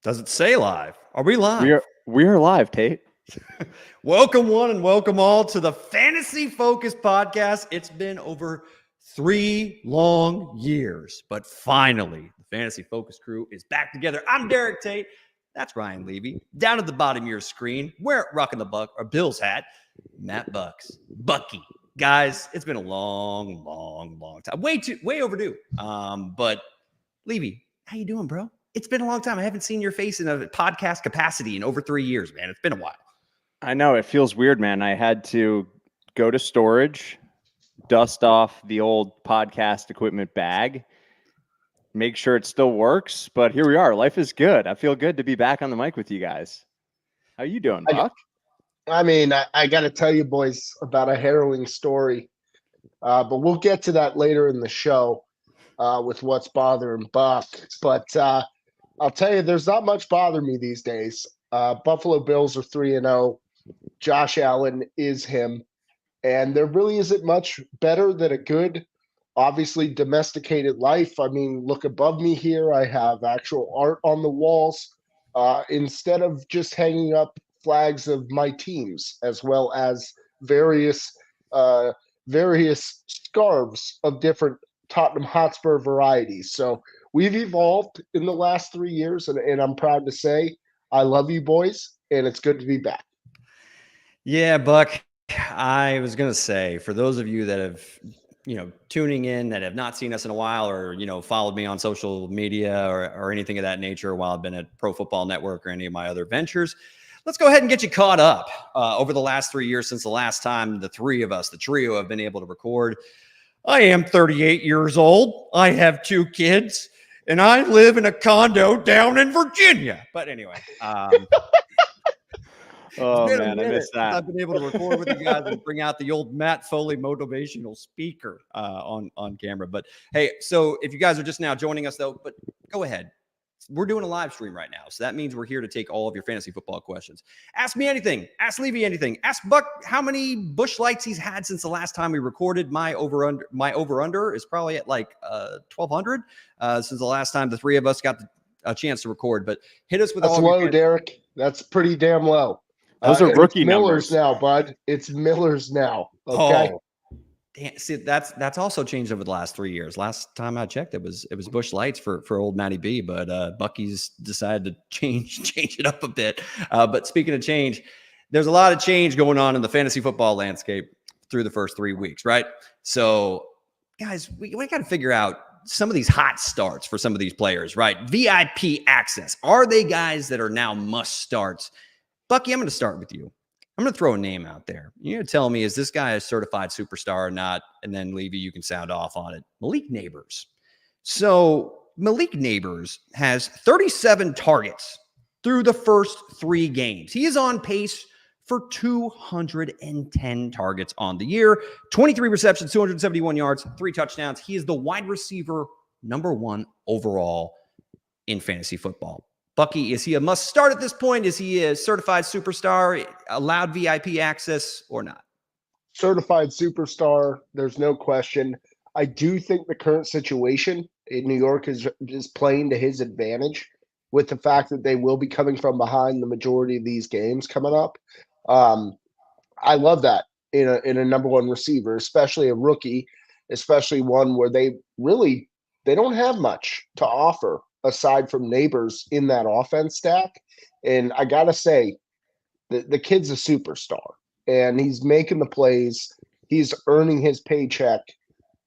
Does it say live? Are we live? We are live, Tate. Welcome one and welcome all to the Fantasy Focus podcast. It's been over 3 long years, but finally the Fantasy Focus crew is back together. I'm Derek Tate. That's Ryan Levy. Down at the bottom of your screen, we're rocking the Bills hat. Matt Bucks, Bucky. Guys, it's been a long time. Way overdue. But Levy, how you doing, bro? It's been a long time. I haven't seen your face in a podcast capacity in over 3 years, man. It's been a while. I know it feels weird, man. I had to go to storage, dust off the old podcast equipment bag, make sure it still works. But here we are. Life is good. I feel good to be back on the mic with you guys. How you doing, Buck? I got to tell you, boys, about a harrowing story. But we'll get to that later in the show with what's bothering Buck. But I'll tell you, there's not much bothering me these days. Buffalo Bills are 3-0. Josh Allen is him. And there really isn't much better than a good, obviously domesticated life. I mean, look above me here. I have actual art on the walls instead of just hanging up flags of my teams, as well as various scarves of different Tottenham Hotspur varieties. So we've evolved in the last 3 years, and I'm proud to say I love you boys, and it's good to be back. Yeah, Buck, I was going to say, for those of you that have, tuning in that have not seen us in a while or, followed me on social media or anything of that nature while I've been at Pro Football Network or any of my other ventures, let's go ahead and get you caught up over the last 3 years since the last time the three of us, the trio, have been able to record. I am 38 years old. I have 2 kids, and I live in a condo down in Virginia. But anyway, oh man, I missed that. I've been able to record with you guys and bring out the old Matt Foley motivational speaker on camera. But hey, so if you guys are just now joining us, though, but go ahead. We're doing a live stream right now. So that means we're here to take all of your fantasy football questions. Ask me anything. Ask Levy anything. Ask Buck how many Busch Lights he's had since the last time we recorded. My over-under is probably at like 1,200 since the last time the three of us got a chance to record. But hit us with That's all low, Derek. That's pretty damn low. Those are rookie Miller's numbers now, bud. It's Miller's now. Okay. Oh. See, that's also changed over the last 3 years. Last time I checked, it was Busch Lights for old Matty B, but Bucky's decided to change it up a bit. But speaking of change, there's a lot of change going on in the fantasy football landscape through the first 3 weeks, right? So, guys, we got to figure out some of these hot starts for some of these players, right? VIP access. Are they guys that are now must starts? Bucky, I'm going to start with you. I'm going to throw a name out there. You're going to tell me, is this guy a certified superstar or not? And then, Levy, you can sound off on it. Malik Neighbors. So Malik Neighbors has 37 targets through the first 3 games. He is on pace for 210 targets on the year, 23 receptions, 271 yards, 3 touchdowns. He is the wide receiver #1 overall in fantasy football. Bucky, is he a must start at this point? Is he a certified superstar, allowed VIP access or not? Certified superstar. There's no question. I do think the current situation in New York is playing to his advantage with the fact that they will be coming from behind the majority of these games coming up. I love that in a #1 receiver, especially a rookie, especially one where they don't have much to offer aside from Neighbors in that offense stack. And I got to say, the kid's a superstar, and he's making the plays. He's earning his paycheck.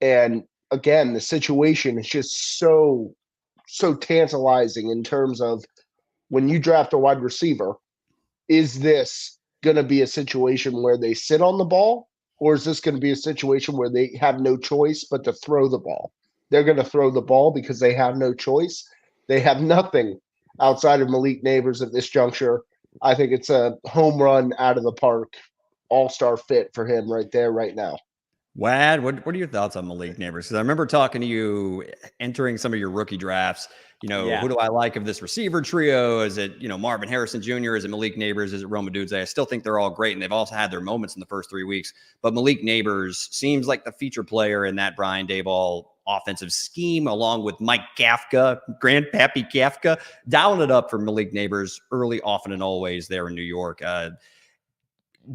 And again, the situation is just so tantalizing in terms of when you draft a wide receiver, is this going to be a situation where they sit on the ball, or is this going to be a situation where they have no choice but to throw the ball? They're going to throw the ball because they have no choice. They have nothing outside of Malik Neighbors at this juncture. I think it's a home run out of the park, all-star fit for him right there, right now. Wad, what are your thoughts on Malik Neighbors? Because I remember talking to you entering some of your rookie drafts. Who do I like of this receiver trio? Is it, Marvin Harrison Jr.? Is it Malik Neighbors? Is it Rome Odunze? I still think they're all great, and they've also had their moments in the first 3 weeks. But Malik Neighbors seems like the feature player in that Brian Daboll offensive scheme, along with Mike Kafka, Grandpappy Kafka, dialing it up for Malik Neighbors early, often, and always there in New York.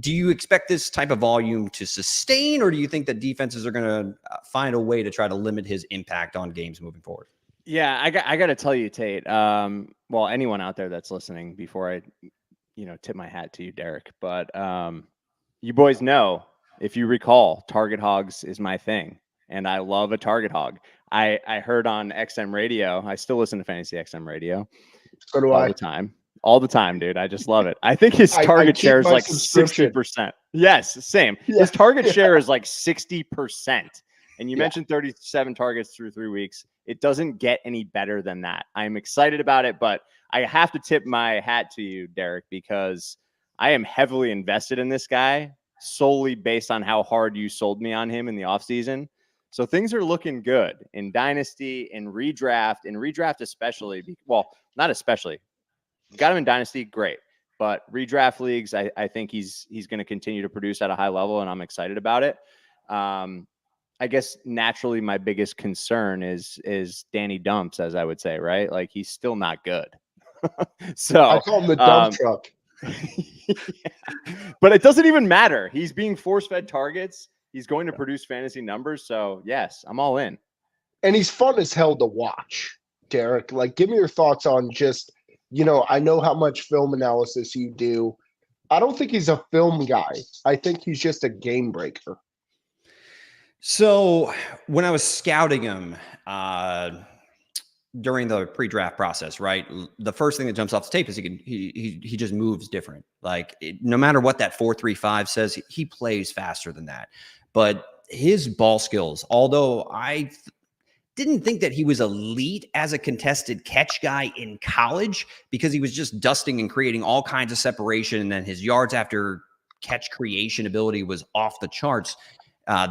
Do you expect this type of volume to sustain, or do you think that defenses are going to find a way to try to limit his impact on games moving forward? Yeah, I got to tell you, Tate. Well, anyone out there that's listening, before I, tip my hat to you, Derek. But you boys know, if you recall, target hogs is my thing, and I love a target hog. I heard on XM radio. I still listen to Fantasy XM radio So do all I. the time. All the time, dude. I just love it. I think his I target keep share is my like subscription. 60%. Yes, same. Yeah, His target yeah. share is like 60%. And you Yeah. mentioned 37 targets through 3 weeks. It doesn't get any better than that. I'm excited about it, but I have to tip my hat to you, Derek, because I am heavily invested in this guy solely based on how hard you sold me on him in the offseason. So things are looking good in Dynasty, in redraft especially. Well, not especially. Got him in Dynasty, great. But redraft leagues, I think he's going to continue to produce at a high level, and I'm excited about it. I guess naturally my biggest concern is Danny Dumps, as I would say, right? Like, he's still not good. So I call him the dump truck. yeah. But it doesn't even matter. He's being force-fed targets. He's going to produce fantasy numbers. So yes, I'm all in. And he's fun as hell to watch, Derek. Like, give me your thoughts on just, I know how much film analysis you do. I don't think he's a film guy. I think he's just a game breaker. So when I was scouting him during the pre-draft process, right, the first thing that jumps off the tape is he just moves different. Like, no matter what that 4.35 says, he plays faster than that. But his ball skills, although I didn't think that he was elite as a contested catch guy in college, because he was just dusting and creating all kinds of separation, and then his yards after catch creation ability was off the charts.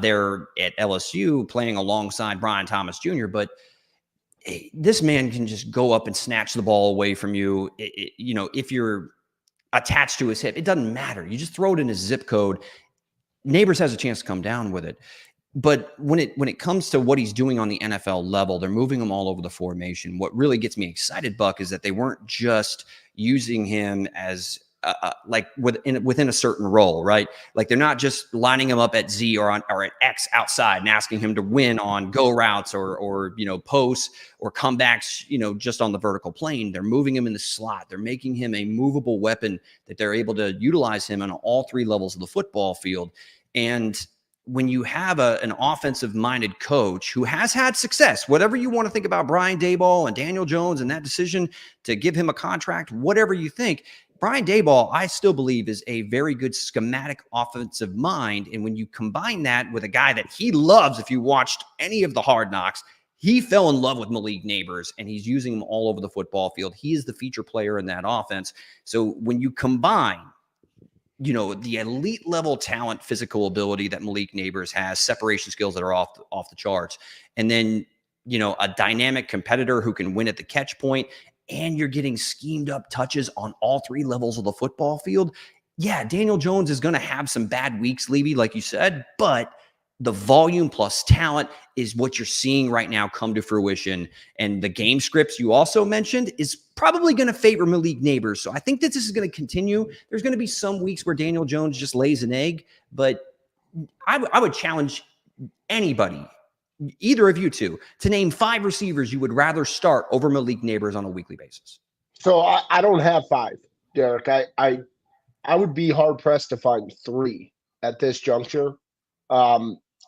There at LSU playing alongside Brian Thomas Jr., but this man can just go up and snatch the ball away from you. If you're attached to his hip, it doesn't matter. You just throw it in his zip code. Neighbors has a chance to come down with it. But when it comes to what he's doing on the NFL level, they're moving him all over the formation. What really gets me excited, Buck, is that they weren't just using him as like within a certain role, right? Like, they're not just lining him up at Z or at X outside and asking him to win on go routes or posts or comebacks, just on the vertical plane. They're moving him in the slot. They're making him a movable weapon that they're able to utilize him on all three levels of the football field. And when you have an offensive-minded coach who has had success, whatever you want to think about Brian Daboll and Daniel Jones and that decision to give him a contract, whatever you think, Brian Daboll, I still believe, is a very good schematic offensive mind. And when you combine that with a guy that he loves, if you watched any of the Hard Knocks, he fell in love with Malik Neighbors, and he's using him all over the football field. He is the feature player in that offense. So when you combine the elite level talent, physical ability that Malik Neighbors has, separation skills that are off the charts, and then, a dynamic competitor who can win at the catch point, and you're getting schemed up touches on all three levels of the football field. Yeah, Daniel Jones is going to have some bad weeks, Levy, like you said, but the volume plus talent is what you're seeing right now come to fruition. And the game scripts you also mentioned is probably going to favor Malik Neighbors. So I think that this is going to continue. There's going to be some weeks where Daniel Jones just lays an egg, but I would challenge anybody, either of you two, to name 5 receivers you would rather start over Malik Neighbors on a weekly basis. So I don't have 5, Derek. I would be hard pressed to find 3 at this juncture.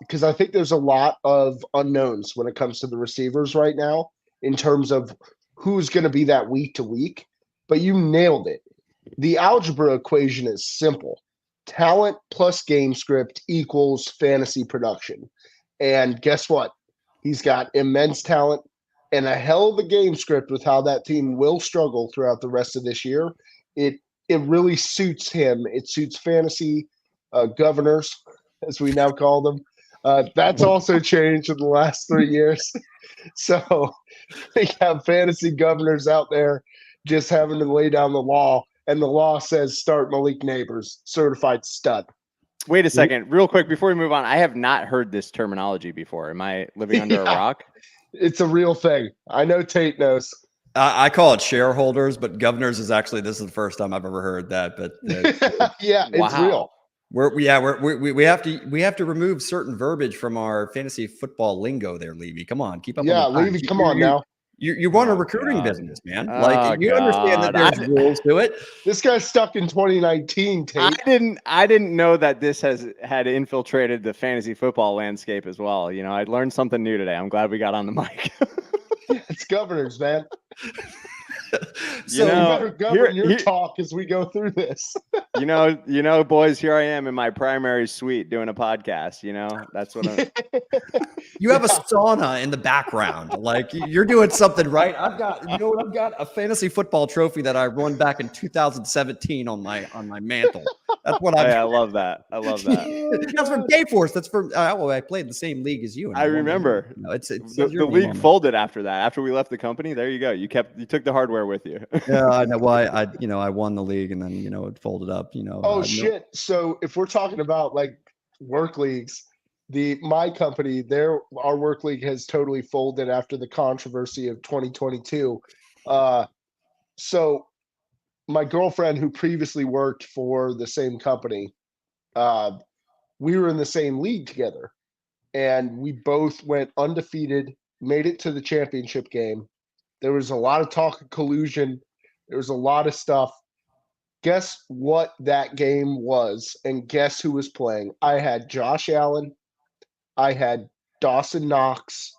Because I think there's a lot of unknowns when it comes to the receivers right now in terms of who's going to be that week to week. But you nailed it. The algebra equation is simple. Talent plus game script equals fantasy production. And guess what? He's got immense talent and a hell of a game script with how that team will struggle throughout the rest of this year. It really suits him. It suits fantasy governors, as we now call them. That's also changed in the last 3 years. So we have fantasy governors out there just having to lay down the law, and the law says start Malik Neighbors, certified stud. Wait a second, real quick before we move on. I have not heard this terminology before. Am I living under a rock? It's a real thing. I know Tate knows. I call it shareholders, but governors is actually, this is the first time I've ever heard that. But Yeah, it's real. we have to remove certain verbiage from our fantasy football lingo there, Levy. Come on, keep up. Yeah, on the Levy, come on now. You run a recruiting business, man. Like you understand that there's rules to it. This guy's stuck in 2019, Tate. I didn't know that this had infiltrated the fantasy football landscape as well. You know, I learned something new today. I'm glad we got on the mic. It's governors, man. So you better govern your talk as we go through this. you know, boys, here I am in my primary suite doing a podcast. You know, that's what I'm. You have a sauna in the background, like you're doing something right. I've got a fantasy football trophy that I won back in 2017 on my mantle. That's what I love that. I love that. That's from Dayforce. That's from I played in the same league as you. I remember. It's the league folded after that. After we left the company, there you go. You took the hardware with you. Yeah, I know. Well, I won the league and then it folded up. Oh shit! So if we're talking about like work leagues, my company, our work league has totally folded after the controversy of 2022. So my girlfriend, who previously worked for the same company, we were in the same league together, and we both went undefeated, made it to the championship game. There was a lot of talk of collusion. There was a lot of stuff. Guess what that game was, and guess who was playing? I had Josh Allen, I had Dawson Knox,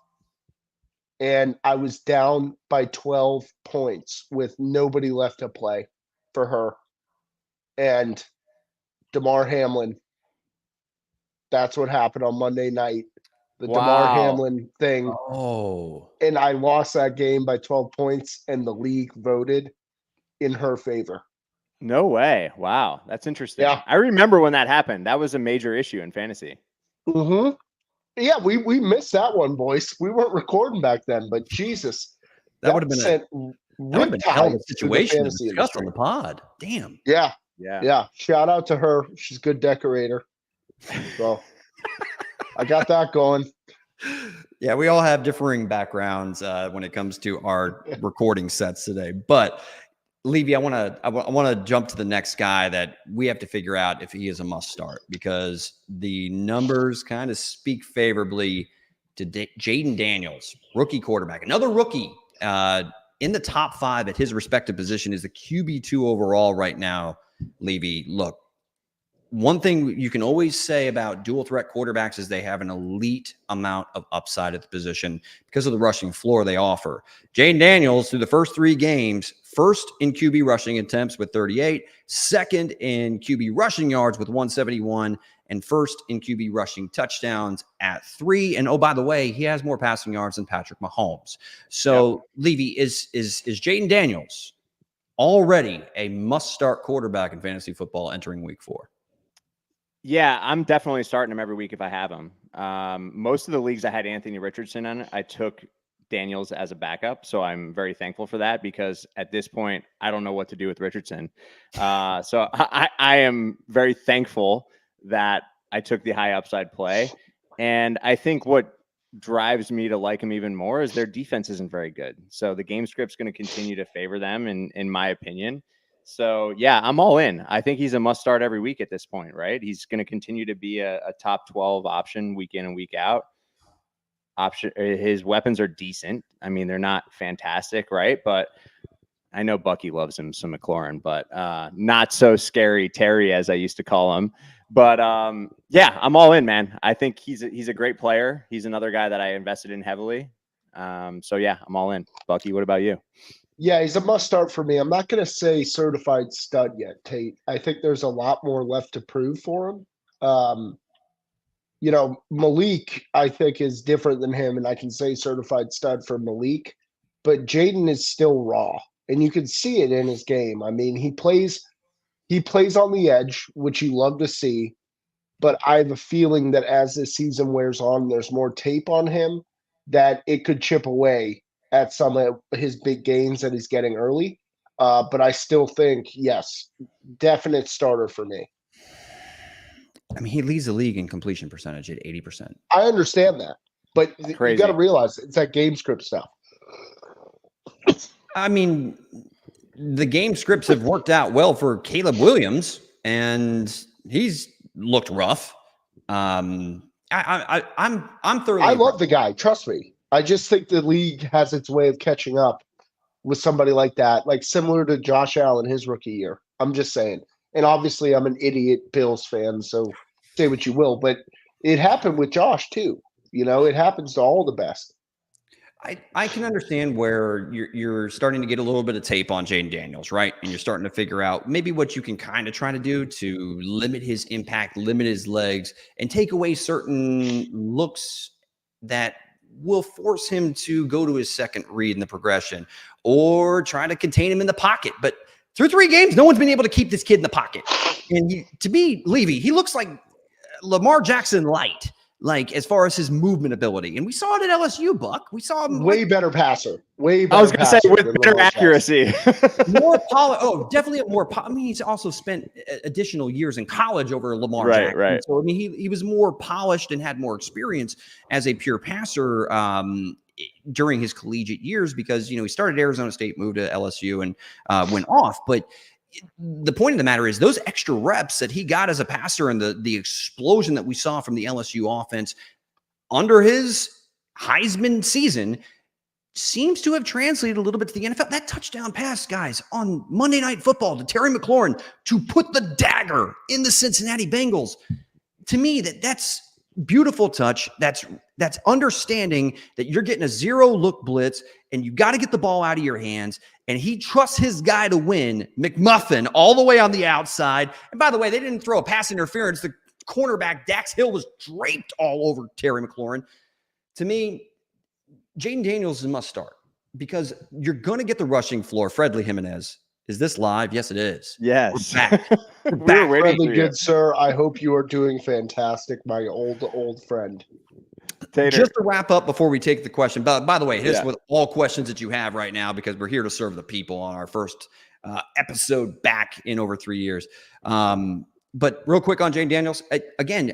and I was down by 12 points with nobody left to play for her. And DeMar Hamlin, that's what happened on Monday night. The DeMar Hamlin thing. Oh. And I lost that game by 12 points, and the league voted in her favor. No way. Wow. That's interesting. Yeah. I remember when that happened. That was a major issue in fantasy. Mm-hmm. Yeah, we missed that one, boys. We weren't recording back then, but Jesus. That would have been a hell of a situation to discuss on the pod. Damn. Yeah. Shout out to her. She's a good decorator. So I got that going. Yeah, we all have differing backgrounds when it comes to our recording sets today. But Levy, I want to jump to the next guy that we have to figure out if he is a must start, because the numbers kind of speak favorably to Jaden Daniels, rookie quarterback, another rookie in the top 5 at his respective position, is the QB2 overall right now. Levy, look, one thing you can always say about dual threat quarterbacks is they have an elite amount of upside at the position because of the rushing floor they offer. Jaden Daniels, through the first 3 games, first in QB rushing attempts with 38, second in QB rushing yards with 171, and first in QB rushing touchdowns at 3. And oh, by the way, he has more passing yards than Patrick Mahomes. So, Levy, is Jaden Daniels already a must-start quarterback in fantasy football entering week 4? Yeah, I'm definitely starting him every week if I have him. Most of the leagues I had Anthony Richardson in, I took Daniels as a backup. So I'm very thankful for that, because at this point, I don't know what to do with Richardson. So I am very thankful that I took the high upside play. And I think what drives me to like him even more is their defense isn't very good. So the game script's going to continue to favor them, in my opinion. So, yeah, I'm all in. I think he's a must start every week at this point, right? He's going to continue to be a top 12 option week in and week out. His weapons are decent. I mean, they're not fantastic, right? But I know Bucky loves him some McLaurin, but not so scary Terry, as I used to call him. But yeah, I'm all in, man. I think he's a great player. He's another guy that I invested in heavily. So yeah, I'm all in. Bucky, what about you? Yeah, he's a must start for me. I'm not going to say certified stud yet, Tate. I think there's a lot more left to prove for him. Malik, I think, is different than him, and I can say certified stud for Malik. But Jaden is still raw, and you can see it in his game. I mean, he plays on the edge, which you love to see. But I have a feeling that as this season wears on, there's more tape on him, that it could chip away at some of his big gains that he's getting early. But I still think, yes, definite starter for me. I mean, he leads the league in completion percentage at 80%. I understand that, but you got to realize it's that game script stuff. I mean, the game scripts have worked out well for Caleb Williams, and he's looked rough. I'm thoroughly. I love the guy. Trust me. I just think the league has its way of catching up with somebody like that, like similar to Josh Allen his rookie year. I'm just saying. And obviously, I'm an idiot Bills fan, so say what you will, but it happened with Josh too. You know, it happens to all the best. I can understand where you're starting to get a little bit of tape on Jaden Daniels, right? And you're starting to figure out maybe what you can kind of try to do to limit his impact, limit his legs, and take away certain looks that will force him to go to his second read in the progression or try to contain him in the pocket. But through 3 games, no one's been able to keep this kid in the pocket. And to me, Levy, he looks like Lamar Jackson light. Like as far as his movement ability, and we saw it at LSU. Buck, we saw him way better passer. Way better. I was going to say with better accuracy, more definitely a more. I mean, he's also spent additional years in college over Lamar Jackson. Right. So I mean, he was more polished and had more experience as a pure passer during his collegiate years because he started at Arizona State, moved to LSU, and went off, but. The point of the matter is those extra reps that he got as a passer and the explosion that we saw from the LSU offense under his Heisman season seems to have translated a little bit to the NFL. That touchdown pass, guys, on Monday Night Football to Terry McLaurin to put the dagger in the Cincinnati Bengals. To me, that's beautiful touch. That's understanding that you're getting a 0-look blitz and you got to get the ball out of your hands. And he trusts his guy to win, McMuffin, all the way on the outside. And by the way, they didn't throw a pass interference. The cornerback, Dax Hill, was draped all over Terry McLaurin. To me, Jaden Daniels is a must start because you're going to get the rushing floor. Fredley Jimenez. Is this live? Yes, it is. Yes. We're back. We're back. Fredley, good sir. I hope you are doing fantastic, my old friend. Tater. Just to wrap up before we take the question, by the way, with all questions that you have right now, because we're here to serve the people on our first episode back in over 3 years. But real quick on Jaden Daniels, again,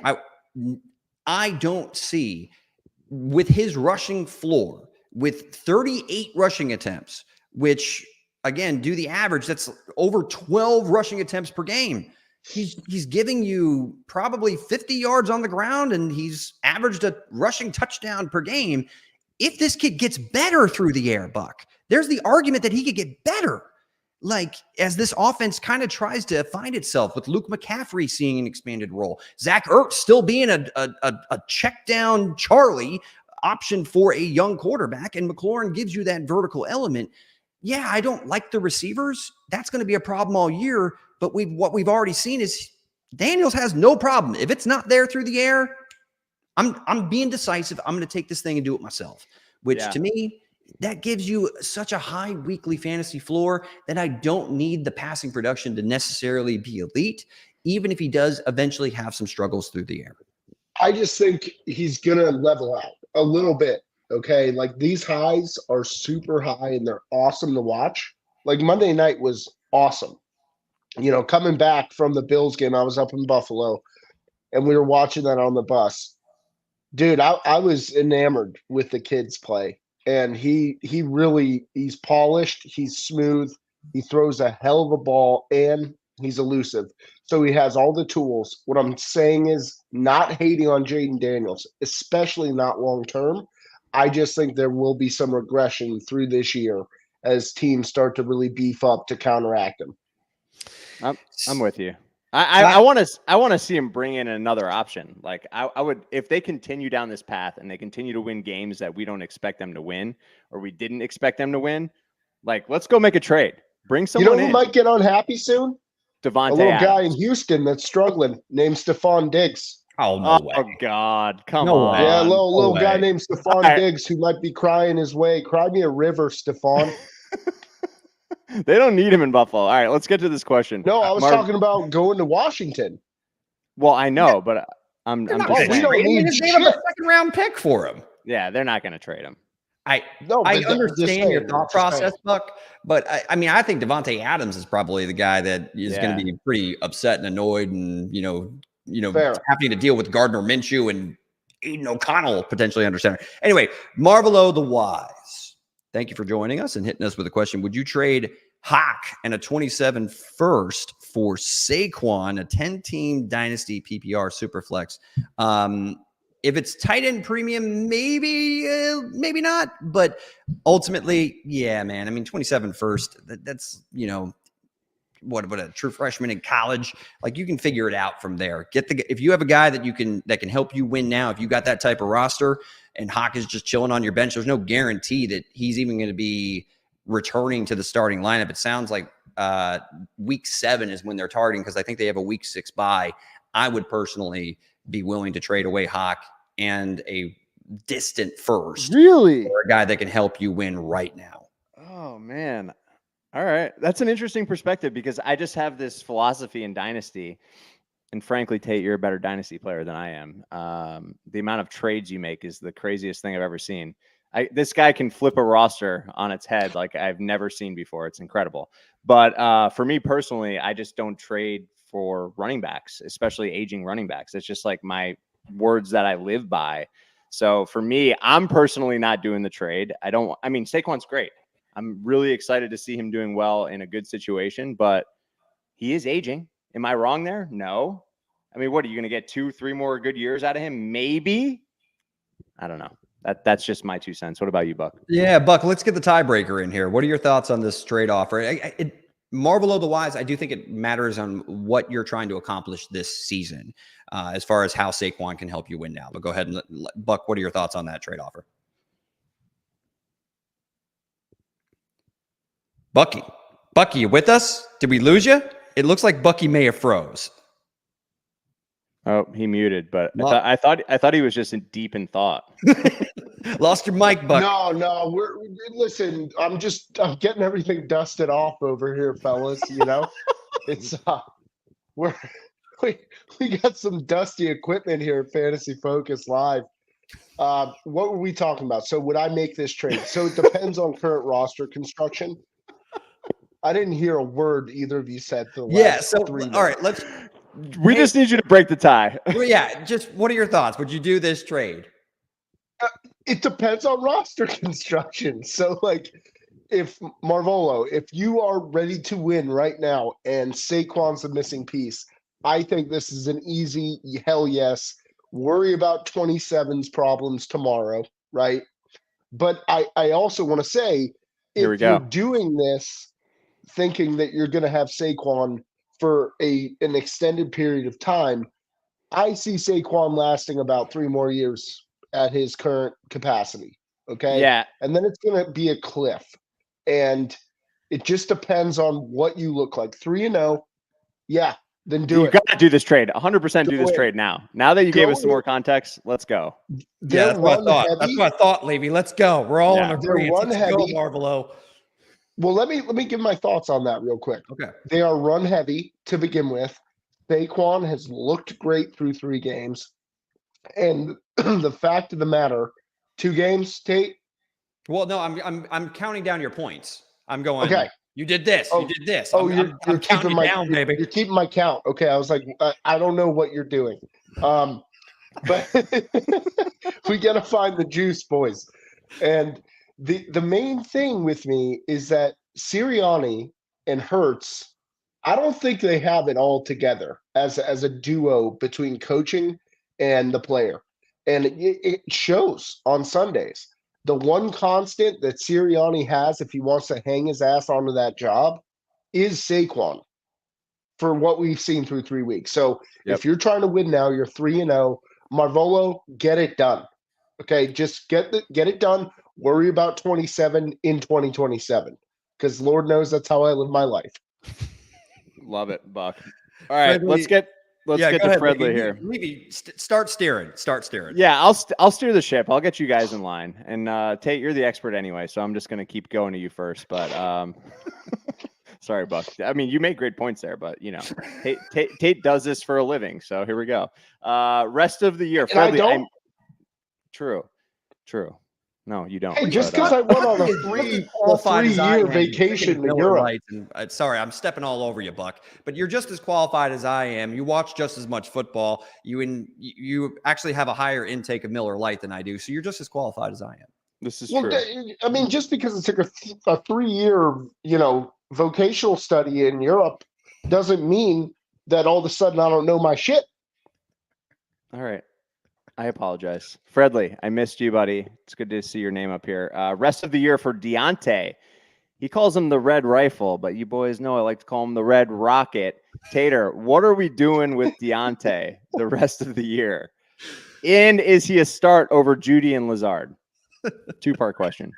I don't see with his rushing floor, with 38 rushing attempts, which again, do the average, that's over 12 rushing attempts per game. He's giving you probably 50 yards on the ground, and he's averaged a rushing touchdown per game. If this kid gets better through the air, Buck, there's the argument that he could get better. Like as this offense kind of tries to find itself with Luke McCaffrey seeing an expanded role, Zach Ertz still being a check down Charlie option for a young quarterback, and McLaurin gives you that vertical element. Yeah, I don't like the receivers. That's going to be a problem all year. But what we've already seen is Daniels has no problem. If it's not there through the air, I'm being decisive. I'm going to take this thing and do it myself, which to me, that gives you such a high weekly fantasy floor that I don't need the passing production to necessarily be elite, even if he does eventually have some struggles through the air. I just think he's going to level out a little bit. Okay. Like these highs are super high and they're awesome to watch. Like Monday night was awesome. Coming back from the Bills game, I was up in Buffalo and we were watching that on the bus. Dude, I was enamored with the kid's play. And he's polished, he's smooth, he throws a hell of a ball, and he's elusive. So he has all the tools. What I'm saying is not hating on Jaden Daniels, especially not long term. I just think there will be some regression through this year as teams start to really beef up to counteract him. I'm with you. I want to see him bring in another option. Like I would, if they continue down this path and they continue to win games that we don't expect them to win, or we didn't expect them to win, like let's go make a trade. Bring someone in. Who might get unhappy soon? Devontae a little Adams. Guy in Houston that's struggling named Stephon Diggs. Oh, no way. Oh, God. Come No on. way. Yeah, little way. guy named Stephon Diggs who might be crying his way. Cry me a river, Stephon. They don't need him in Buffalo. All right, let's get to this question. No, I was talking about going to Washington. Well, I know, but I'm just saying. We don't need a second-round pick for him. Yeah, they're not going to trade him. I understand your thought process, Buck, but I think Devontae Adams is probably the guy that is going to be pretty upset and annoyed and, Fair. having to deal with Gardner Minshew and Aiden O'Connell potentially under center. Anyway, Marvelo the Wise, thank you for joining us and hitting us with a question. Would you trade Hawk and a 27 first for Saquon, a 10-team dynasty PPR superflex? If it's tight end premium, maybe not. But ultimately, yeah, man. I mean, 27 first, that's, what a true freshman in college. Like, you can figure it out from there. If you have a guy that can help you win now, if you got that type of roster and Hawk is just chilling on your bench, there's no guarantee that he's even going to be returning to the starting lineup. It sounds like week 7 is when they're targeting, because I think they have a week 6 bye. I would personally be willing to trade away Hawk and a distant first. Really? For a guy that can help you win right now. Oh, man. All right. That's an interesting perspective, because I just have this philosophy in Dynasty. And frankly, Tate, you're a better Dynasty player than I am. The amount of trades you make is the craziest thing I've ever seen. This guy can flip a roster on its head like I've never seen before. It's incredible. But for me personally, I just don't trade for running backs, especially aging running backs. It's just like my words that I live by. So for me, I'm personally not doing the trade. Saquon's great. I'm really excited to see him doing well in a good situation, but he is aging. Am I wrong there? No. I mean, what are you going to get 2-3 more good years out of him? Maybe. I don't know. That's just my 2 cents. What about you, Buck? Yeah, Buck, let's get the tiebreaker in here. What are your thoughts on this trade offer? Marvelo the Wise, I do think it matters on what you're trying to accomplish this season, as far as how Saquon can help you win now. But go ahead and Buck, what are your thoughts on that trade offer? Bucky, you with us? Did we lose you? It looks like Bucky may have froze. Oh, he muted, but I thought he was just deep in thought. Lost your mic, Buck. No, listen, I'm getting everything dusted off over here, fellas. It's we got some dusty equipment here at Fantasy Focus Live. What were we talking about? So would I make this trade? So it depends on current roster construction. I didn't hear a word either of you said for the last 3 minutes. All right, we just need you to break the tie. Well, yeah, just what are your thoughts? Would you do this trade? It depends on roster construction. So, if Marvolo, if you are ready to win right now and Saquon's a missing piece, I think this is an easy hell yes. Worry about 27's problems tomorrow, right? But I also want to say, if you're doing this thinking that you're going to have Saquon for an extended period of time, I see Saquon lasting about 3 more years at his current capacity. Okay. Yeah. And then it's going to be a cliff. And it just depends on what you look like. 3-0. Yeah. Then do it. You got to do this trade. 100% do this trade now. Now that you gave us some more context, let's go. Yeah, that's what I thought. That's what I thought, Levy. Let's go. We're all in agreement. Let's go, Marvelo. Well, let me give my thoughts on that real quick. Okay. They are run heavy to begin with. Saquon has looked great through 3 games. And the fact of the matter, 2 games, Tate? Well, no, I'm counting down your points. I'm going, okay. You did this. You did this. You're counting you down, baby. You're keeping my count. Okay. I was like, I don't know what you're doing. But we got to find the juice, boys. And the main thing with me is that Sirianni and Hurts, I don't think they have it all together as a duo between coaching and the player. And it shows on Sundays. The one constant that Sirianni has, if he wants to hang his ass onto that job, is Saquon for what we've seen through 3 weeks. So if you're trying to win now, you're 3-0. Marvolo, get it done. Okay, just get it done. Worry about 27 in 2027, because Lord knows that's how I live my life. Love it, Buck. All right, Fredley, let's get to Fredley here. Levy, start steering. Yeah, I'll steer the ship. I'll get you guys in line. And Tate, you're the expert anyway, so I'm just going to keep going to you first. But sorry, Buck. I mean, you made great points there, but Tate does this for a living. So here we go. Rest of the year, Fredley, I don't. True. No, you don't. Hey, just but, because I went on a qualified as I 3-year am, vacation to Miller Europe. Lights, and sorry, I'm stepping all over you, Buck. But you're just as qualified as I am. You watch just as much football. You actually have a higher intake of Miller Lite than I do, so you're just as qualified as I am. this is Well, true. I mean, just because it took a 3-year, vocational study in Europe doesn't mean that all of a sudden I don't know my shit. All right. I apologize. Fredley, I missed you, buddy. It's good to see your name up here. Rest of the year for Deontay. He calls him the Red Rifle, but you boys know I like to call him the Red Rocket. Tater, what are we doing with Deontay the rest of the year? And is he a start over Judy and Lazard? Two-part question.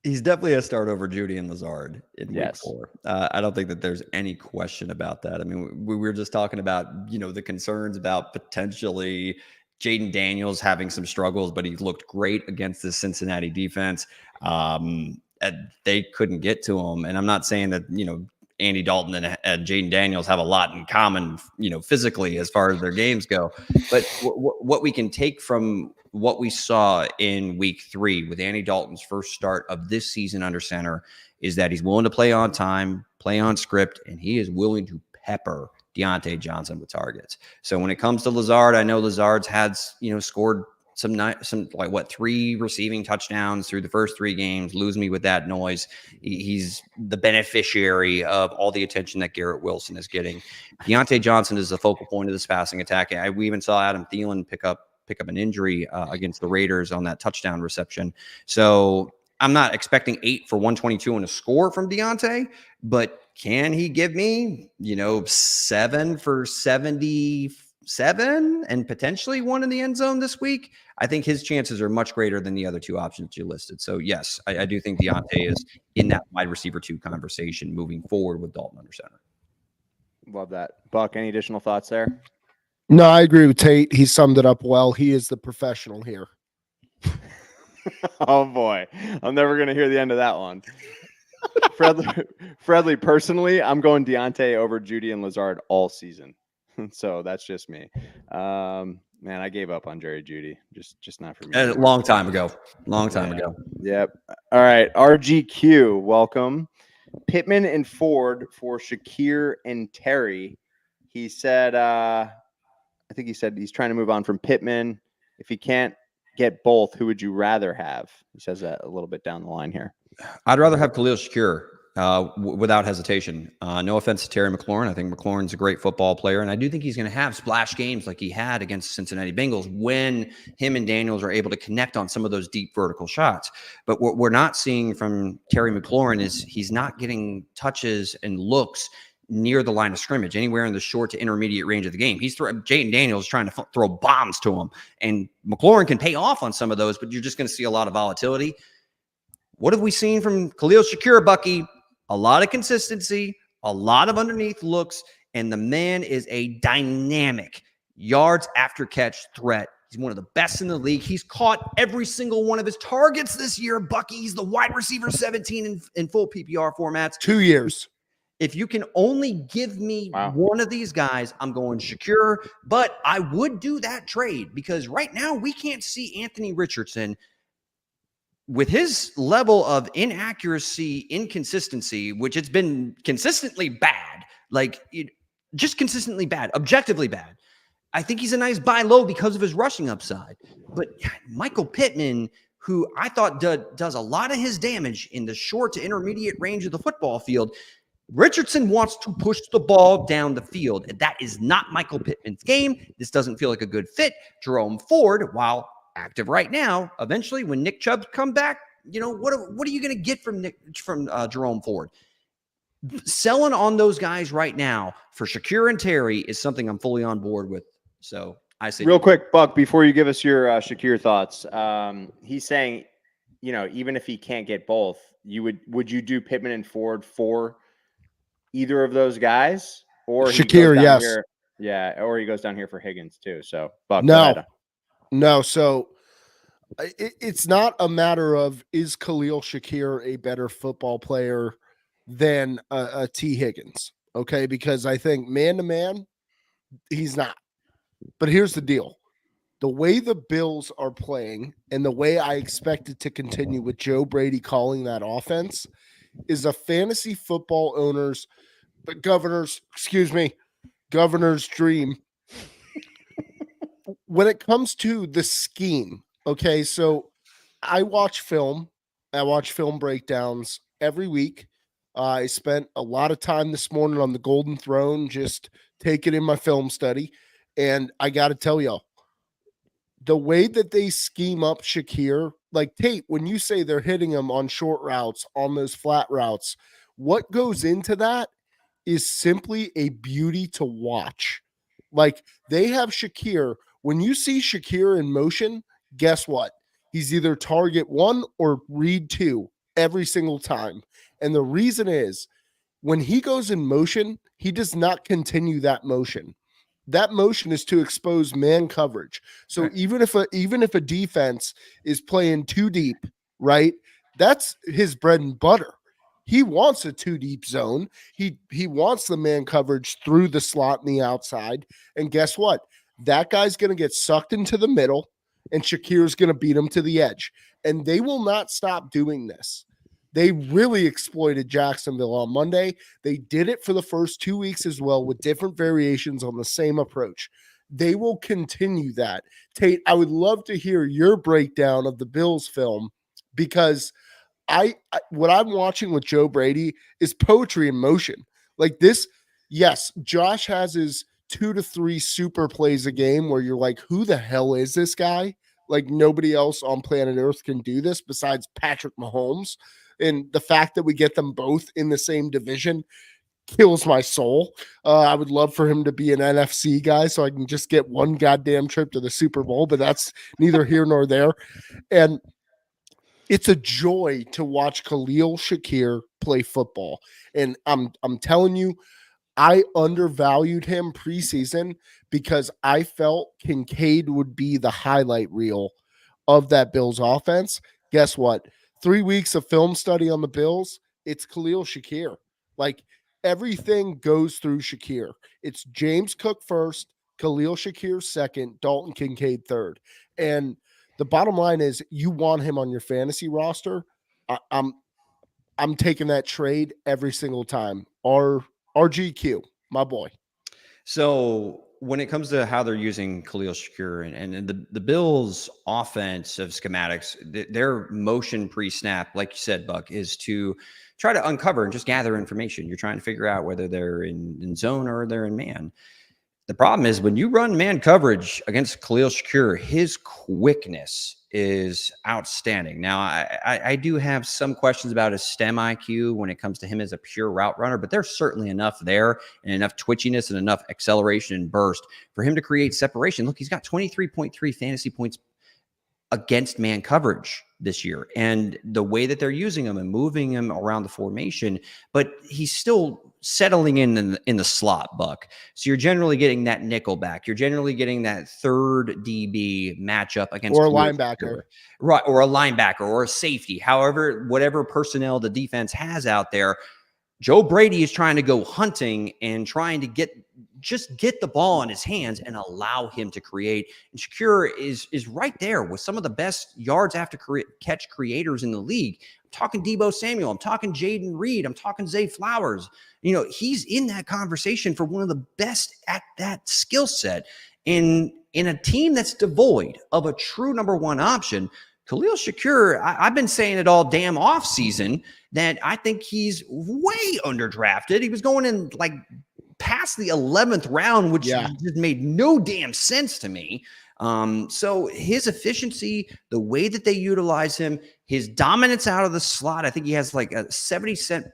He's definitely a start over Judy and Lazard in week Yes. 4. I don't think that there's any question about that. I mean, we were just talking about, the concerns about potentially Jaden Daniels having some struggles, but he looked great against the Cincinnati defense. They couldn't get to him. And I'm not saying that, Andy Dalton and Jaden Daniels have a lot in common, physically as far as their games go. But what we can take from what we saw in week 3 with Andy Dalton's first start of this season under center is that he's willing to play on time, play on script, and he is willing to pepper Deontay Johnson with targets. So when it comes to Lazard, I know Lazard's had, scored some 3 receiving touchdowns through the first 3 games. Lose me with that noise. He's the beneficiary of all the attention that Garrett Wilson is getting. Deontay Johnson is the focal point of this passing attack. We even saw Adam Thielen pick up an injury against the Raiders on that touchdown reception. So I'm not expecting 8 for 122 and a score from Deontay, but can he give me, 7 for 77 and potentially 1 in the end zone this week? I think his chances are much greater than the other 2 options you listed. So yes, I do think Deontay is in that wide receiver 2 conversation moving forward with Dalton under center. Love that. Buck, any additional thoughts there? No, I agree with Tate. He summed it up well. He is the professional here. Oh boy, I'm never gonna hear the end of that one. Fredley, personally, I'm going Deontay over Judy and Lazard all season. So that's just me. Man, I gave up on Jerry Judy. Just not for me. A long time ago. Ago. Yep. All right. RGQ, welcome. Pittman and Ford for Shakir and Terry. He said, I think he said he's trying to move on from Pittman. If he can't get both, who would you rather have? He says that a little bit down the line here. I'd rather have Khalil Shakir without hesitation. No offense to Terry McLaurin. I think McLaurin's a great football player, and I do think he's going to have splash games like he had against Cincinnati Bengals when him and Daniels are able to connect on some of those deep vertical shots. But what we're not seeing from Terry McLaurin is he's not getting touches and looks near the line of scrimmage, anywhere in the short to intermediate range of the game. Jaden Daniels trying to throw bombs to him, and McLaurin can pay off on some of those, but you're just going to see a lot of volatility. What have we seen from Khalil Shakir, Bucky? A lot of consistency, a lot of underneath looks, and the man is a dynamic yards after catch threat. He's one of the best in the league. He's caught every single one of his targets this year, Bucky. He's the wide receiver 17 in full PPR formats. 2 years. If you can only give me one of these guys, I'm going Shakir. But I would do that trade because right now we can't see Anthony Richardson with his level of inaccuracy, inconsistency, which it's been consistently bad, just consistently bad, objectively bad. I think he's a nice buy low because of his rushing upside. But Michael Pittman, who I thought does a lot of his damage in the short to intermediate range of the football field, Richardson wants to push the ball down the field. And that is not Michael Pittman's game. This doesn't feel like a good fit. Jerome Ford, while active right now, eventually when Nick Chubb come back, what are you going to get from Jerome Ford? Selling on those guys right now for Shakir and Terry is something I'm fully on board with. So I say, real quick, Buck, before you give us your Shakir thoughts, he's saying, even if he can't get both, would you do Pittman and Ford for either of those guys, or Shakir? Yes. Or he goes down here for Higgins too. So, Buck, no. So it's not a matter of is Khalil Shakir a better football player than a T. Higgins? Okay, because I think man to man, he's not. But here's the deal: the way the Bills are playing and the way I expect it to continue with Joe Brady calling that offense is a fantasy football governor's dream when it comes to the scheme. Okay, so I watch film breakdowns every week. I spent a lot of time this morning on the Golden Throne just taking in my film study, and I got to tell y'all, the way that they scheme up Shakir, like Tate, when you say they're hitting him on short routes, on those flat routes, what goes into that is simply a beauty to watch. Like they have Shakir. When you see Shakir in motion, guess what? He's either target 1 or read 2 every single time. And the reason is when he goes in motion, he does not continue that motion. That motion is to expose man coverage. So Right. even if a defense is playing too deep, right? That's his bread and butter. He wants a too deep zone. He wants the man coverage through the slot and the outside. And guess what? That guy's going to get sucked into the middle, and Shakir's going to beat him to the edge. And they will not stop doing this. They really exploited Jacksonville on Monday. They did it for the first 2 weeks as well with different variations on the same approach. They will continue that. Tate, I would love to hear your breakdown of the Bills film because what I'm watching with Joe Brady is poetry in motion. Like this, yes, Josh has his 2 to 3 super plays a game where you're like, who the hell is this guy? Like nobody else on planet Earth can do this besides Patrick Mahomes. And the fact that we get them both in the same division kills my soul. I would love for him to be an NFC guy so I can just get one goddamn trip to the Super Bowl, but that's neither here nor there. And it's a joy to watch Khalil Shakir play football. And I'm telling you, I undervalued him preseason because I felt Kincaid would be the highlight reel of that Bills offense. Guess what? 3 weeks of film study on the Bills, it's Khalil Shakir. Like everything goes through Shakir. It's James Cook first, Khalil Shakir second, Dalton Kincaid third. And the bottom line is you want him on your fantasy roster. I'm taking that trade every single time. RGQ, my boy. So when it comes to how they're using Khalil Shakir and the Bills' offensive schematics, their motion pre-snap, like you said, Buck, is to try to uncover and just gather information. You're trying to figure out whether they're in zone or they're in man. The problem is when you run man coverage against Khalil Shakir, his quickness is outstanding. Now, I do have some questions about his STEM IQ when it comes to him as a pure route runner, but there's certainly enough there and enough twitchiness and enough acceleration and burst for him to create separation. Look, he's got 23.3 fantasy points against man coverage this year, and the way that they're using him and moving him around the formation, but he's still settling in the slot, Buck. So you're generally getting that nickel back. You're generally getting that third DB matchup against or a linebacker, right? Or a linebacker or a safety. However, whatever personnel the defense has out there, Joe Brady is trying to go hunting and trying to get the ball in his hands and allow him to create. And Shakir is right there with some of the best yards after catch creators in the league. I'm talking Deebo Samuel. I'm talking Jaden Reed. I'm talking Zay Flowers. You know, he's in that conversation for one of the best at that skill set. In a team that's devoid of a true number one option, Khalil Shakir, I've been saying it all damn off season that I think he's way underdrafted. He was going in like past the 11th round, which just made no damn sense to me. So his efficiency, the way that they utilize him, his dominance out of the slot, I think he has like a 77%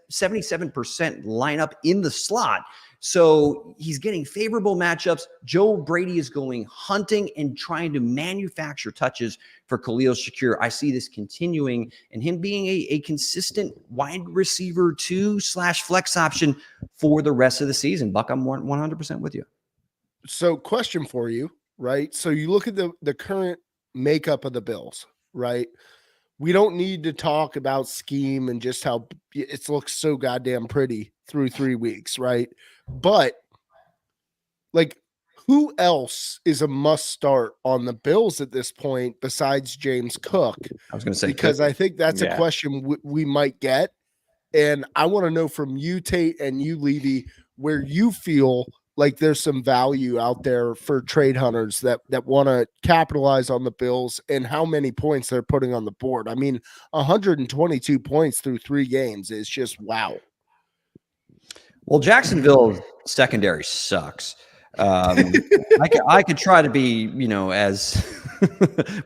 lineup in the slot. So he's getting favorable matchups. Joe Brady is going hunting and trying to manufacture touches for Khalil Shakir. I see this continuing and him being a consistent wide receiver 2/flex option for the rest of the season. Buck, I'm 100% with you. So question for you, right? So you look at the current makeup of the Bills, right? We don't need to talk about scheme and just how it looks so goddamn pretty through 3 weeks, right? But like, who else is a must start on the Bills at this point besides James Cook? I was going to say Because Cook. I think that's a Yeah. question we might get. And I want to know from you, Tate, and you, Levy, where you feel like there's some value out there for trade hunters that want to capitalize on the Bills and how many points they're putting on the board. I mean, 122 points through 3 games is just wow. Well, Jacksonville's secondary sucks. I could try to be, as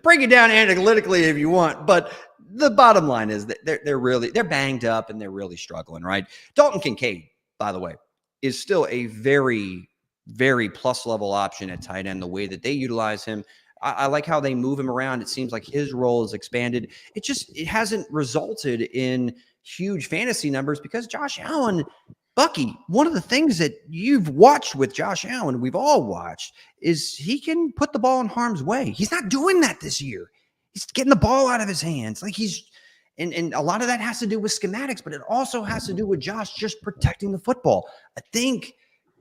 break it down analytically if you want, but the bottom line is that they're banged up and they're really struggling, right? Dalton Kincaid, by the way, is still a very, very plus level option at tight end. The way that they utilize him, I like how they move him around. It seems like his role is expanded. It hasn't resulted in huge fantasy numbers because Josh Allen. Bucky, one of the things that you've watched with Josh Allen, we've all watched, is he can put the ball in harm's way. He's not doing that this year. He's getting the ball out of his hands. Like and a lot of that has to do with schematics, but it also has to do with Josh just protecting the football. I think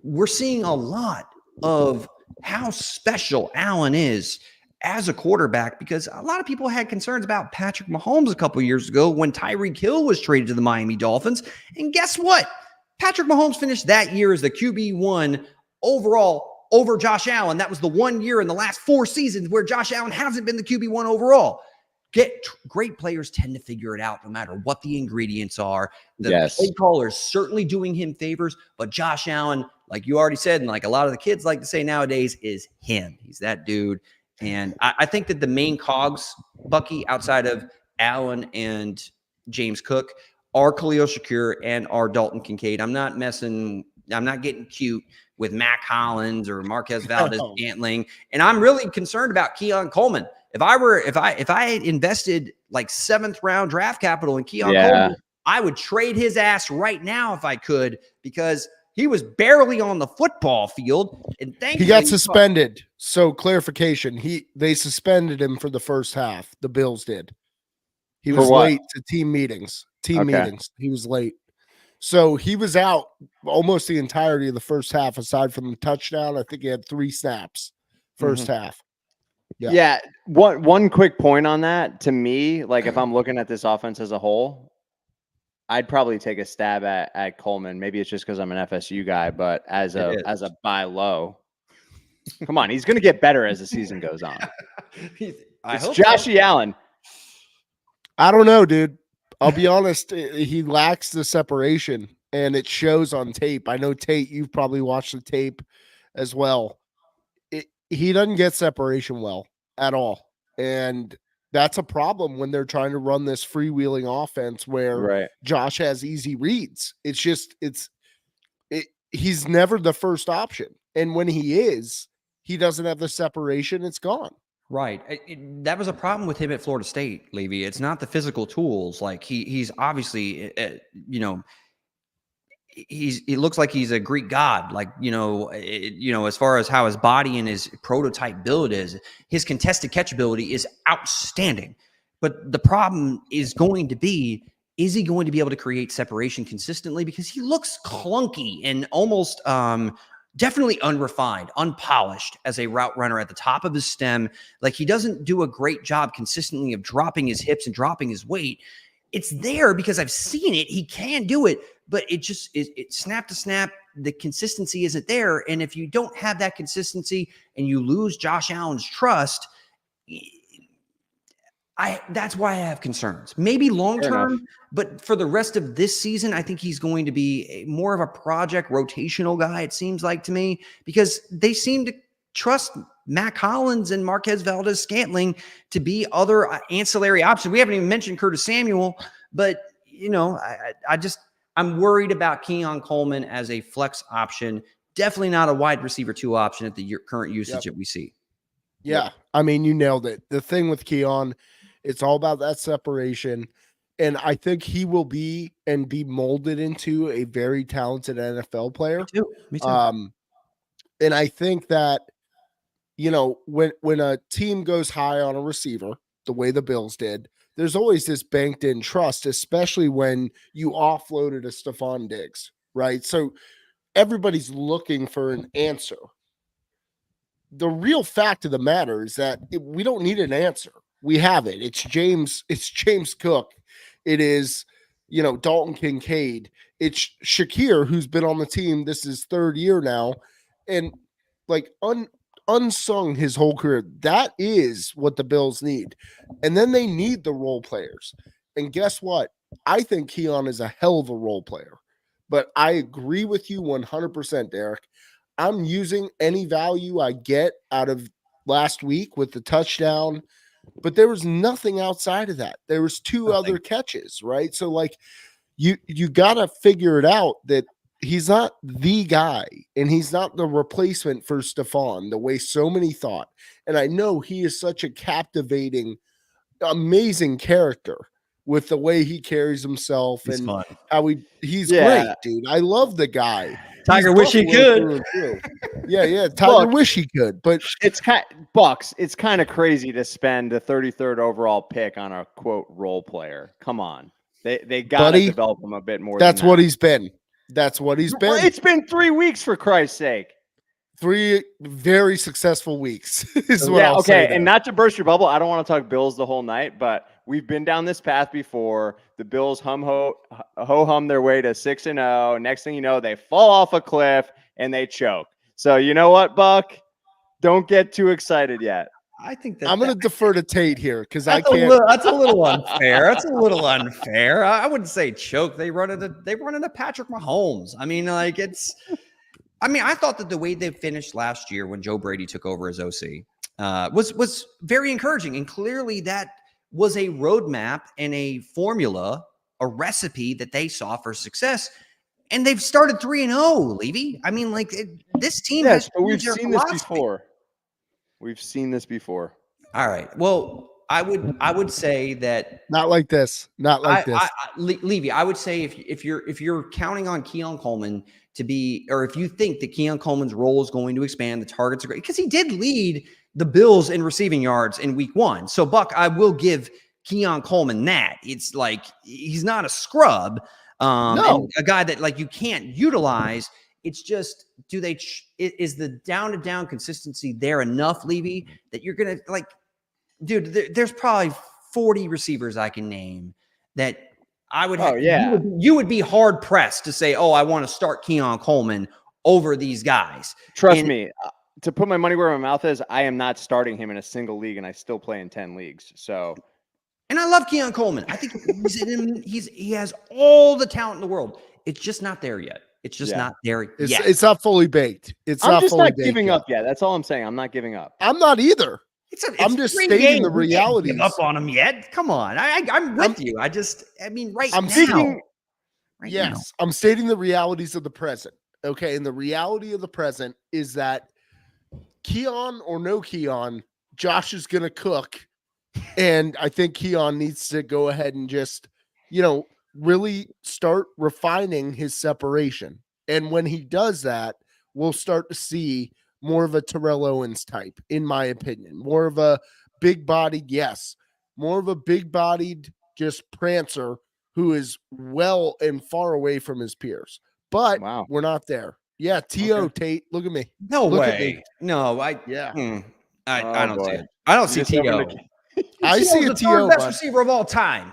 we're seeing a lot of how special Allen is as a quarterback because a lot of people had concerns about Patrick Mahomes a couple years ago when Tyreek Hill was traded to the Miami Dolphins. And guess what? Patrick Mahomes finished that year as the QB1 overall over Josh Allen. That was the 1 year in the last 4 seasons where Josh Allen hasn't been the QB1 overall. Great players tend to figure it out no matter what the ingredients are. The play caller is certainly doing him favors, but Josh Allen, like you already said, and like a lot of the kids like to say nowadays, is him. He's that dude. And I think that the main cogs, Bucky, outside of Allen and James Cook, are Khalil Shakir and are Dalton Kincaid. I'm not getting cute with Mac Hollins or Marquez Valdez-Scantling. And I'm really concerned about Keon Coleman. If I had invested like 7th round draft capital in Keon Coleman, I would trade his ass right now if I could, because he was barely on the football field. And he got suspended. So clarification, they suspended him for the first half. The Bills did. He was late to team meetings. He was late. So he was out almost the entirety of the first half, aside from the touchdown. I think he had 3 snaps first half. Yeah. One quick point on that. To me, like if I'm looking at this offense as a whole, I'd probably take a stab at Coleman. Maybe it's just because I'm an FSU guy, but as a buy low, come on, he's going to get better as the season goes on. It's Joshy Allen. I don't know, dude. I'll be honest. He lacks the separation, and it shows on tape. I know, Tate, you've probably watched the tape as well. He doesn't get separation well at all. And that's a problem when they're trying to run this freewheeling offense where Josh has easy reads. It's just, he's never the first option. And when he is, he doesn't have the separation. It's gone. Right. That was a problem with him at Florida State, Levy. It's not the physical tools. Like he's obviously, he looks like he's a Greek god. Like, as far as how his body and his prototype build is, his contested catch ability is outstanding. But the problem is going to be, is he going to be able to create separation consistently? Because he looks clunky and almost, definitely unrefined, unpolished as a route runner at the top of his stem. Like he doesn't do a great job consistently of dropping his hips and dropping his weight. It's there because I've seen it. He can do it, but it snap to snap. The consistency isn't there. And if you don't have that consistency and you lose Josh Allen's trust, that's why I have concerns. Maybe long-term, but for the rest of this season, I think he's going to be more of a project rotational guy, it seems like to me, because they seem to trust Mac Hollins and Marquez Valdez-Scantling to be other ancillary options. We haven't even mentioned Curtis Samuel, but, I'm worried about Keon Coleman as a flex option. Definitely not a wide receiver 2 option at the current usage that we see. Yeah. I mean, you nailed it. The thing with Keon, it's all about that separation. And I think he will be molded into a very talented NFL player. Me too. And I think that, when a team goes high on a receiver, the way the Bills did, there's always this banked in trust, especially when you offloaded a Stephon Diggs, right? So everybody's looking for an answer. the real fact of the matter is that we don't need an answer. We have it. It's James Cook. It is, Dalton Kincaid. It's Shakir, who's been on the team. This is third year now. And like unsung his whole career. That is what the Bills need. And then they need the role players. And guess what? I think Keon is a hell of a role player. But I agree with you 100%, Derek. I'm using any value I get out of last week with the touchdown, but there was nothing outside of that. There was two other catches, right? So like you got to figure it out that he's not the guy and he's not the replacement for Stephon the way so many thought. And I know he is such a captivating, amazing character with the way he carries himself He's and fun. how he's great, dude. I love the guy. Tiger wish he could. Yeah. Tiger wish he could, but it's Bucks. It's kind of crazy to spend the 33rd overall pick on a quote role player. Come on, they got to develop him a bit more. That's what he's been. That's what he's been. It's been 3 weeks for Christ's sake. 3 very successful weeks is what I'll say. And not to burst your bubble, I don't want to talk Bills the whole night, but we've been down this path before. The Bills hum their way to 6-0. Next thing you know, they fall off a cliff and they choke. So you know what, Buck? Don't get too excited yet. I think that I'm going to defer to Tate here because I can't. That's a little unfair. That's a little unfair. I wouldn't say choke. They run into Patrick Mahomes. I mean, like I thought that the way they finished last year when Joe Brady took over as OC was very encouraging, and clearly that was a roadmap and a formula, a recipe that they saw for success. And they've started 3-0, Levy. I mean, this team has. But we've seen this before. We've seen this before. All right. Well, I would say that not like this. Not like this. Levy, I would say if you're counting on Keon Coleman to be, or if you think that Keon Coleman's role is going to expand, the targets are great because he did lead the Bills in receiving yards in week 1. So Buck, I will give Keon Coleman that. It's like he's not a scrub. And a guy that you can't utilize. It's just, is the down-to-down consistency there enough, Levy, that you're going to dude, there's probably 40 receivers I can name that I would have. You would be hard pressed to say, I want to start Keon Coleman over these guys. Trust me, to put my money where my mouth is, I am not starting him in a single league, and I still play in 10 leagues. So. And I love Keon Coleman. I think he has all the talent in the world. It's just not there yet. It's just not there yet. It's not fully baked. I'm just not giving up yet. That's all I'm saying. I'm not giving up. I'm not either. I'm just stating the realities. Give up on him yet? Come on. I'm with you. I'm stating the realities of the present. Okay. And the reality of the present is that Keon or no Keon, Josh is going to cook. And I think Keon needs to go ahead and just, really start refining his separation. And when he does that, we'll start to see more of a Terrell Owens type, in my opinion. More of a big-bodied, more of a big-bodied just prancer who is well and far away from his peers. But we're not there. Yeah, T.O. Tate, look at me. No way. No, I don't see it. I don't see T.O. I see a T.O. best receiver of all time.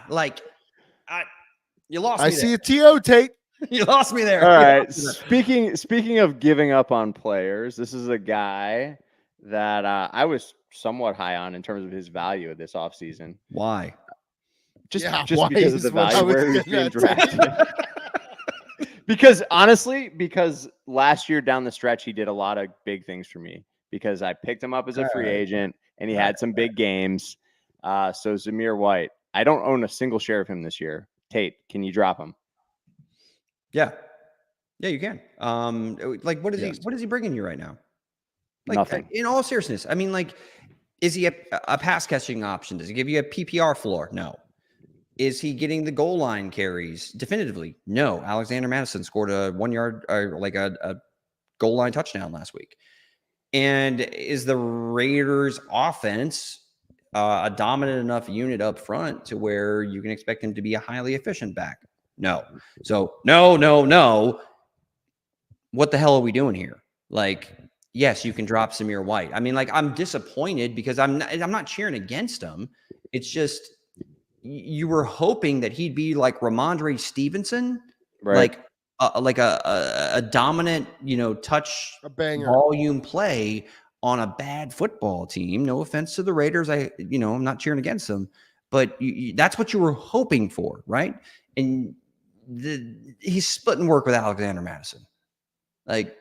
You lost me. I see a T.O. Tate. You lost me there. All right. Speaking of giving up on players, this is a guy that I was somewhat high on in terms of his value this offseason. Why? Just because of the value where he's being drafted. Because last year down the stretch, he did a lot of big things for me because I picked him up as a free agent and he had some big games. So Zamir White, I don't own a single share of him this year. Tate, can you drop him? Yeah, you can. What is he bringing you right now? Nothing. In all seriousness, I mean, is he a pass catching option? Does he give you a PPR floor? No. Is he getting the goal line carries definitively? No. Alexander Madison scored a 1 yard or a goal line touchdown last week. And is the Raiders offense a dominant enough unit up front to where you can expect him to be a highly efficient back? No. So no. What the hell are we doing here? yes, you can drop Samir White. I mean, like, I'm disappointed because I'm not cheering against him. It's just you were hoping that he'd be like Ramondre Stevenson, Right. like a dominant, touch A banger. volume play on a bad football team. No offense to the Raiders. I'm not cheering against them, but that's what you were hoping for, right? And he's splitting work with Alexander Madison. Like,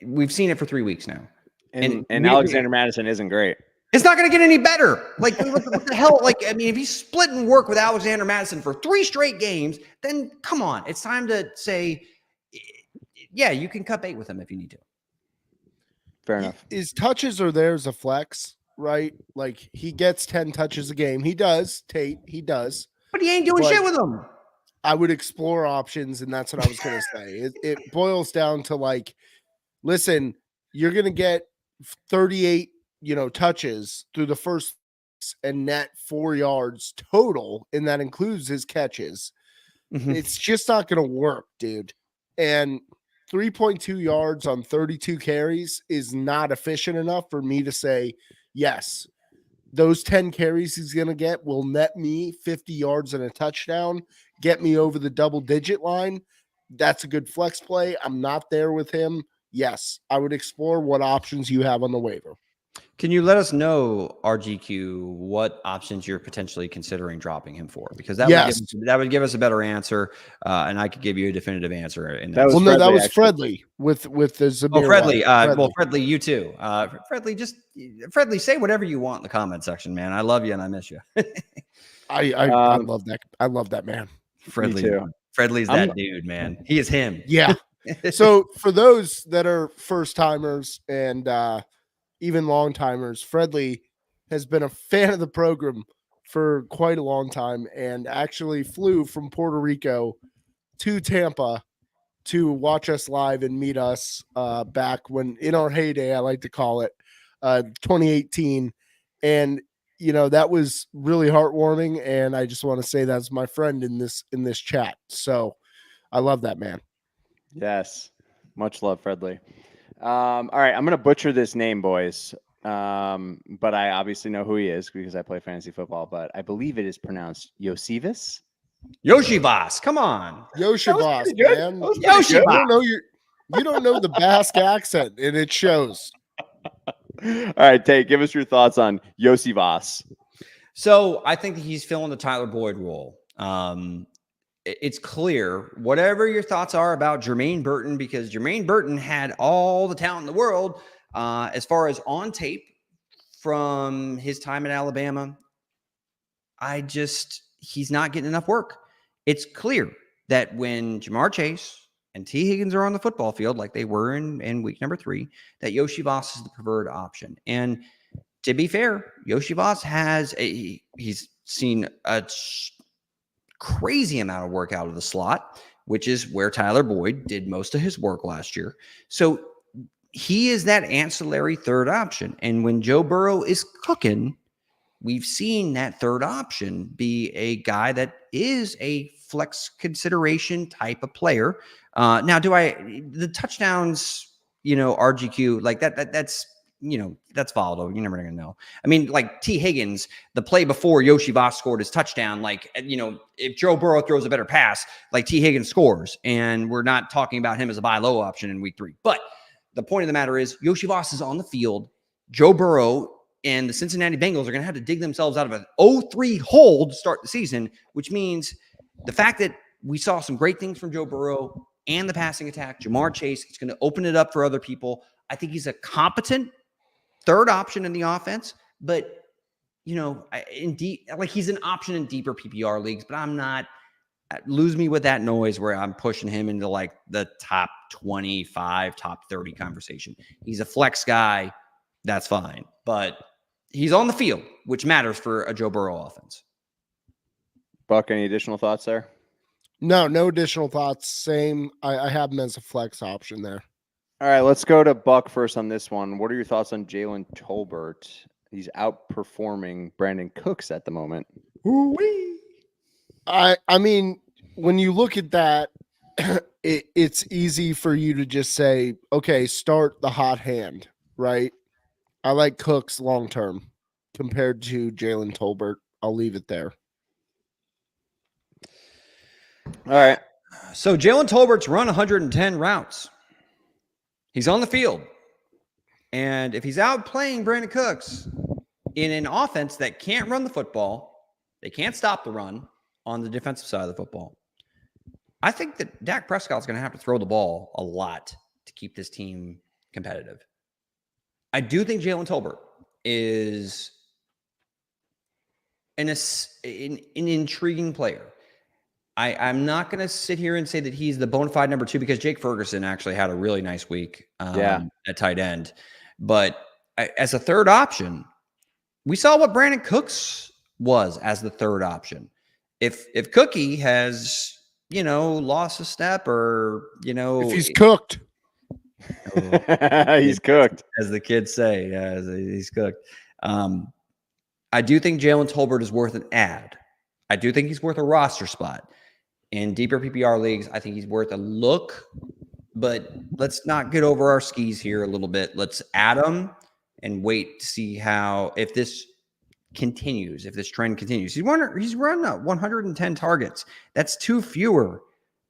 we've seen it for 3 weeks now. And Alexander Madison isn't great. It's not going to get any better. Like, what the hell? Like, I mean, if he's splitting work with Alexander Madison for 3 straight games, then come on. It's time to say, yeah, you can cut bait with him if you need to. Fair enough. His touches are there as a flex, right? Like, he gets 10 touches a game. He does, Tate. He does. But he ain't doing shit with them. I would explore options, and that's what I was going to say. It boils down to, like, listen, you're going to get 38 touches through the first and net 4 yards total, and that includes his catches. Mm-hmm. It's just not going to work, dude. And 3.2 yards on 32 carries is not efficient enough for me to say, yes, those 10 carries he's going to get will net me 50 yards and a touchdown, get me over the double-digit line. That's a good flex play. I'm not there with him. Yes, I would explore what options you have on the waiver. Can you let us know, RGQ, what options you're potentially considering dropping him for? Because that would give us a better answer, and I could give you a definitive answer. In that. That was Fredley with the Zabir. Fredley. Fredley, you too. Fredley, say whatever you want in the comment section, man. I love you and I miss you. I love that. I love that man. Fredley's that dude, man. He is him. Yeah. So for those that are first timers and even long timers, Fredley has been a fan of the program for quite a long time and actually flew from Puerto Rico to Tampa to watch us live and meet us back when in our heyday, I like to call it 2018. And that was really heartwarming. And I just want to say that's my friend in this chat. So I love that man. Yes. Much love, Fredley. All right. I'm going to butcher this name, boys. But I obviously know who he is because I play fantasy football, but I believe it is pronounced Yosivas. Yoshivas. Come on. Yoshivas, man. Yoshivas. You don't know the Basque accent, and it shows. All right, Tate, give us your thoughts on Yosivas. So I think that he's filling the Tyler Boyd role. It's clear, whatever your thoughts are about Jermaine Burton, because Jermaine Burton had all the talent in the world as far as on tape from his time at Alabama. He's not getting enough work. It's clear that when Jamar Chase and T. Higgins are on the football field, like they were in week number 3, that Yoshivas is the preferred option. And to be fair, Yoshivas he's seen a crazy amount of work out of the slot, which is where Tyler Boyd did most of his work last year. So he is that ancillary third option. And when Joe Burrow is cooking, we've seen that third option be a guy that is a flex consideration type of player. Now, the touchdowns, RGQ, like that's volatile. You're never going to know. I mean, like T. Higgins, the play before Yoshivas scored his touchdown, if Joe Burrow throws a better pass, like T. Higgins scores, and we're not talking about him as a buy low option in week 3. But the point of the matter is Yoshivas is on the field. Joe Burrow and the Cincinnati Bengals are going to have to dig themselves out of an 0-3 hole to start the season, which means the fact that we saw some great things from Joe Burrow and the passing attack, Jamar Chase, it's going to open it up for other people. I think he's a competent third option in the offense, but he's an option in deeper PPR leagues, but I'm not lose me with that noise where I'm pushing him into like the top 25, top 30 conversation. He's a flex guy. That's fine, but he's on the field, which matters for a Joe Burrow offense. Buck, any additional thoughts there? No additional thoughts. Same. I have him as a flex option there. All right, let's go to Buck first on this one. What are your thoughts on Jalen Tolbert? He's outperforming Brandon Cooks at the moment. Ooh-wee. I mean, when you look at that, it's easy for you to just say, okay, start the hot hand, right? I like Cooks long term compared to Jalen Tolbert. I'll leave it there. All right. So Jalen Tolbert's run 110 routes. He's on the field. And if he's out playing Brandon Cooks in an offense that can't run the football, they can't stop the run on the defensive side of the football, I think that Dak Prescott's going to have to throw the ball a lot to keep this team competitive. I do think Jalen Tolbert is an intriguing player. I'm not going to sit here and say that he's the bona fide number 2 because Jake Ferguson actually had a really nice week at tight end. But as a third option, we saw what Brandon Cooks was as the third option. If Cookie has, lost a step or, if he's cooked. He's cooked. As the kids say, he's cooked. I do think Jalen Tolbert is worth an ad. I do think he's worth a roster spot. In deeper PPR leagues, I think he's worth a look, but let's not get over our skis here a little bit. Let's add him and wait to see if this continues, if this trend continues. He's run 110 targets. That's 2 fewer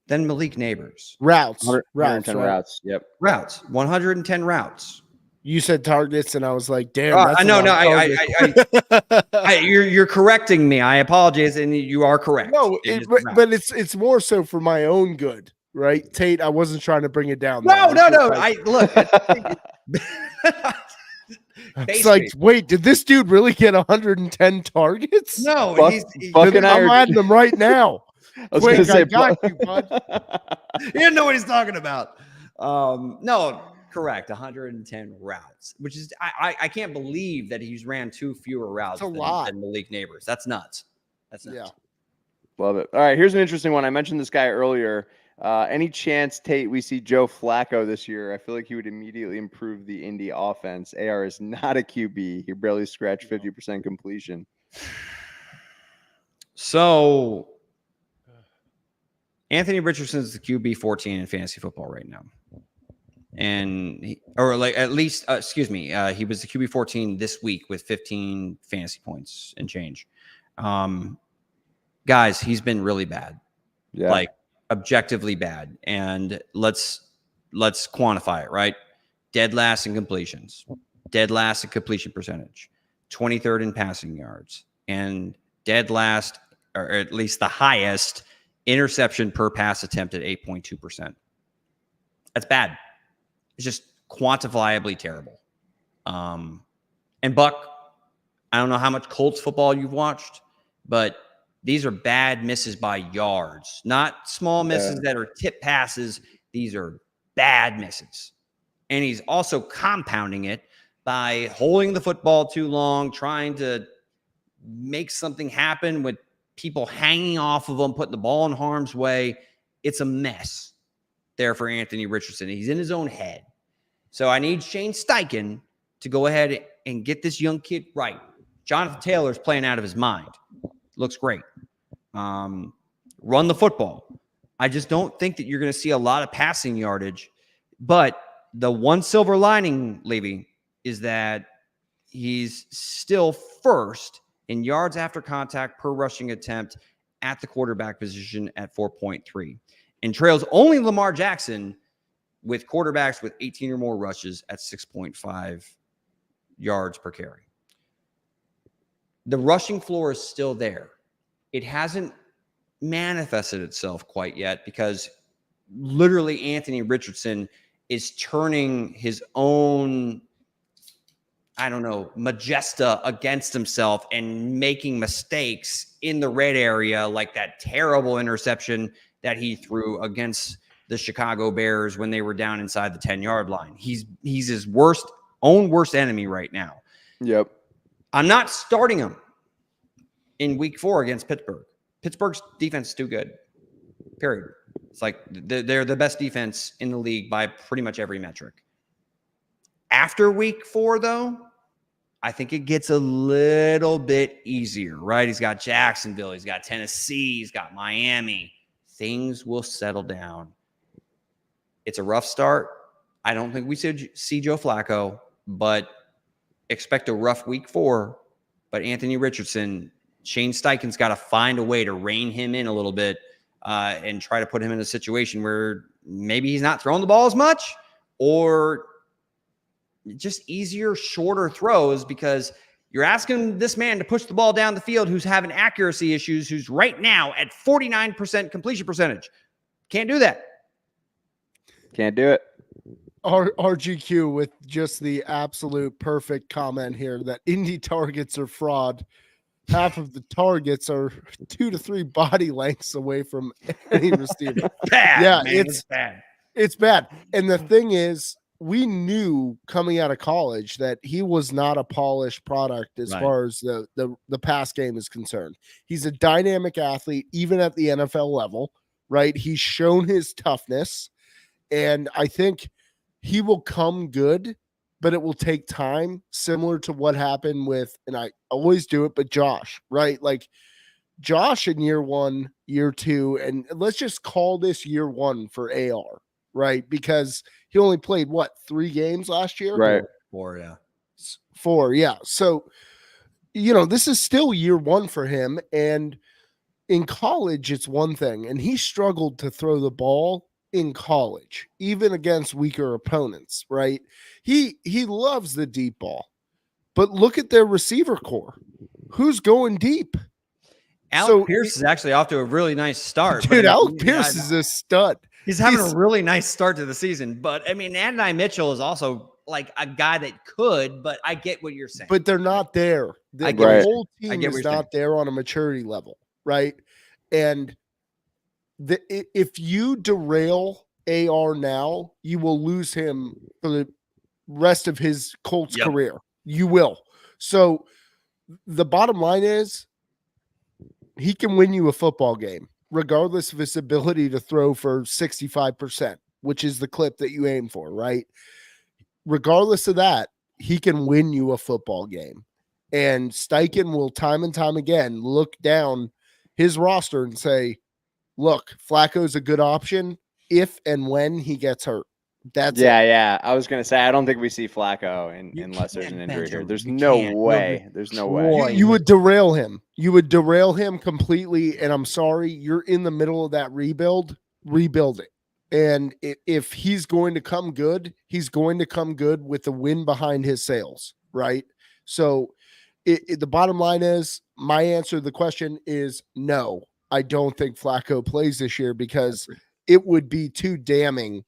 than Malik Neighbors. Routes. 110 right? routes. Yep. Routes. 110 routes. You said targets, and I was like, "Damn!" I know. You're correcting me. I apologize, and you are correct. No, but it's more so for my own good, right, Tate? I wasn't trying to bring it down. No. Look. It's like, wait, did this dude really get 110 targets? No, Buck and I'm adding them right now. Wait, I got you, bud. He didn't know what he's talking about. No. Correct, 110 routes, which is I can't believe that he's ran 2 fewer routes than Malik Neighbors. That's nuts. Yeah. Love it. All right, here's an interesting one. I mentioned this guy earlier. Any chance, Tate, we see Joe Flacco this year? I feel like he would immediately improve the Indy offense. AR is not a QB. He barely scratched 50% completion. So Anthony Richardson is the QB 14 in fantasy football right now. And he was the QB 14 this week with 15 fantasy points and change. Guys, he's been really bad. Yeah. Like objectively bad. And let's quantify it, right? Dead last in completions, dead last in completion percentage, 23rd in passing yards, and dead last, or at least the highest interception per pass attempt at 8.2%. That's bad. It's just quantifiably terrible. And Buck, I don't know how much Colts football you've watched, but these are bad misses by yards, not small misses that are tip passes. These are bad misses. And he's also compounding it by holding the football too long, trying to make something happen with people hanging off of him, putting the ball in harm's way. It's a mess there for Anthony Richardson. He's in his own head. So I need Shane Steichen to go ahead and get this young kid right. Jonathan Taylor's playing out of his mind. Looks great. Run the football. I just don't think that you're going to see a lot of passing yardage. But the one silver lining, Levy, is that he's still first in yards after contact per rushing attempt at the quarterback position at 4.3. And trails only Lamar Jackson with quarterbacks with 18 or more rushes at 6.5 yards per carry. The rushing floor is still there. It hasn't manifested itself quite yet because literally Anthony Richardson is turning his own, Majesta against himself and making mistakes in the red area, like that terrible interception that he threw against the Chicago Bears when they were down inside the 10-yard line. He's his worst enemy right now. Yep. I'm not starting him in week 4 against Pittsburgh. Pittsburgh's defense is too good. Period. It's like they're the best defense in the league by pretty much every metric. After week 4, though, I think it gets a little bit easier, right? He's got Jacksonville. He's got Tennessee. He's got Miami. Things will settle down. It's a rough start. I don't think we see Joe Flacco, but expect a rough week 4. But Anthony Richardson, Shane Steichen's got to find a way to rein him in a little bit and try to put him in a situation where maybe he's not throwing the ball as much, or just easier, shorter throws, because you're asking this man to push the ball down the field who's having accuracy issues, who's right now at 49% completion percentage. Can't do that. Can't do it. RGQ with just the absolute perfect comment here that indie targets are fraud. Half of the targets are 2 to 3 body lengths away from any receiver. Bad, yeah, man, it's bad. It's bad. And the thing is, we knew coming out of college that he was not a polished product as far as the pass game is concerned. He's a dynamic athlete, even at the NFL level, right? He's shown his toughness, and I think he will come good, but it will take time, similar to what happened with, and I always do it, but Josh, right? Like Josh in year 1, year 2, and let's just call this year 1 for AR, right? Because he only played 3 games last year? Right. 4, yeah. 4, yeah. So, this is still year 1 for him. And in college, it's one thing. And he struggled to throw the ball in college, even against weaker opponents, right? He loves the deep ball. But look at their receiver core. Who's going deep? Alec Pierce is actually off to a really nice start. Dude, Alec Pierce is a stud. He's having a really nice start to the season. But, I mean, Adonai Mitchell is also like a guy that could, but I get what you're saying. But they're not there. The whole team is not there on a maturity level, right? And if you derail AR now, you will lose him for the rest of his Colts career. You will. So the bottom line is he can win you a football game, regardless of his ability to throw for 65%, which is the clip that you aim for, right? Regardless of that, he can win you a football game. And Steichen will time and time again look down his roster and say, look, Flacco's a good option if and when he gets hurt. That's Yeah. I was going to say, I don't think we see Flacco unless there's an injury here. There's no way. There's no way. You would derail him. You would derail him completely. And I'm sorry, you're in the middle of that rebuild. Rebuild it. And if he's going to come good, he's going to come good with the win behind his sails, right? So the bottom line is, my answer to the question is no. I don't think Flacco plays this year because it would be too damning.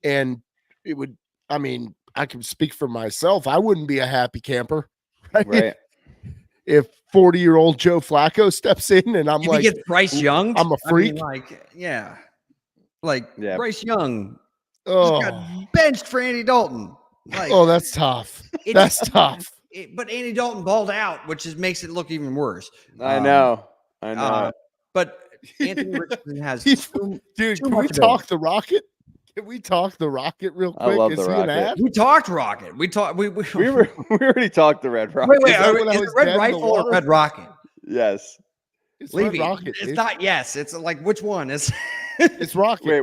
And it would, I mean, I can speak for myself. I wouldn't be a happy camper, right? If 40-year-old Joe Flacco steps in and I'm if like, he gets Bryce Young, I'm a freak. I mean, Bryce Young just got benched for Andy Dalton. Like, that's tough. That's tough. But Andy Dalton balled out, which makes it look even worse. I know. But Anthony Richardson has dude. Can we talk the Rocket? Can we talk the Rocket real quick? I love the Rocket. We talked Rocket. We already talked the Red Rocket. Wait, is it Red Rifle or Red Rocket? Yes. It's Red Rocket. It's not. Yes, it's like which one is? It's Rocket. Wait.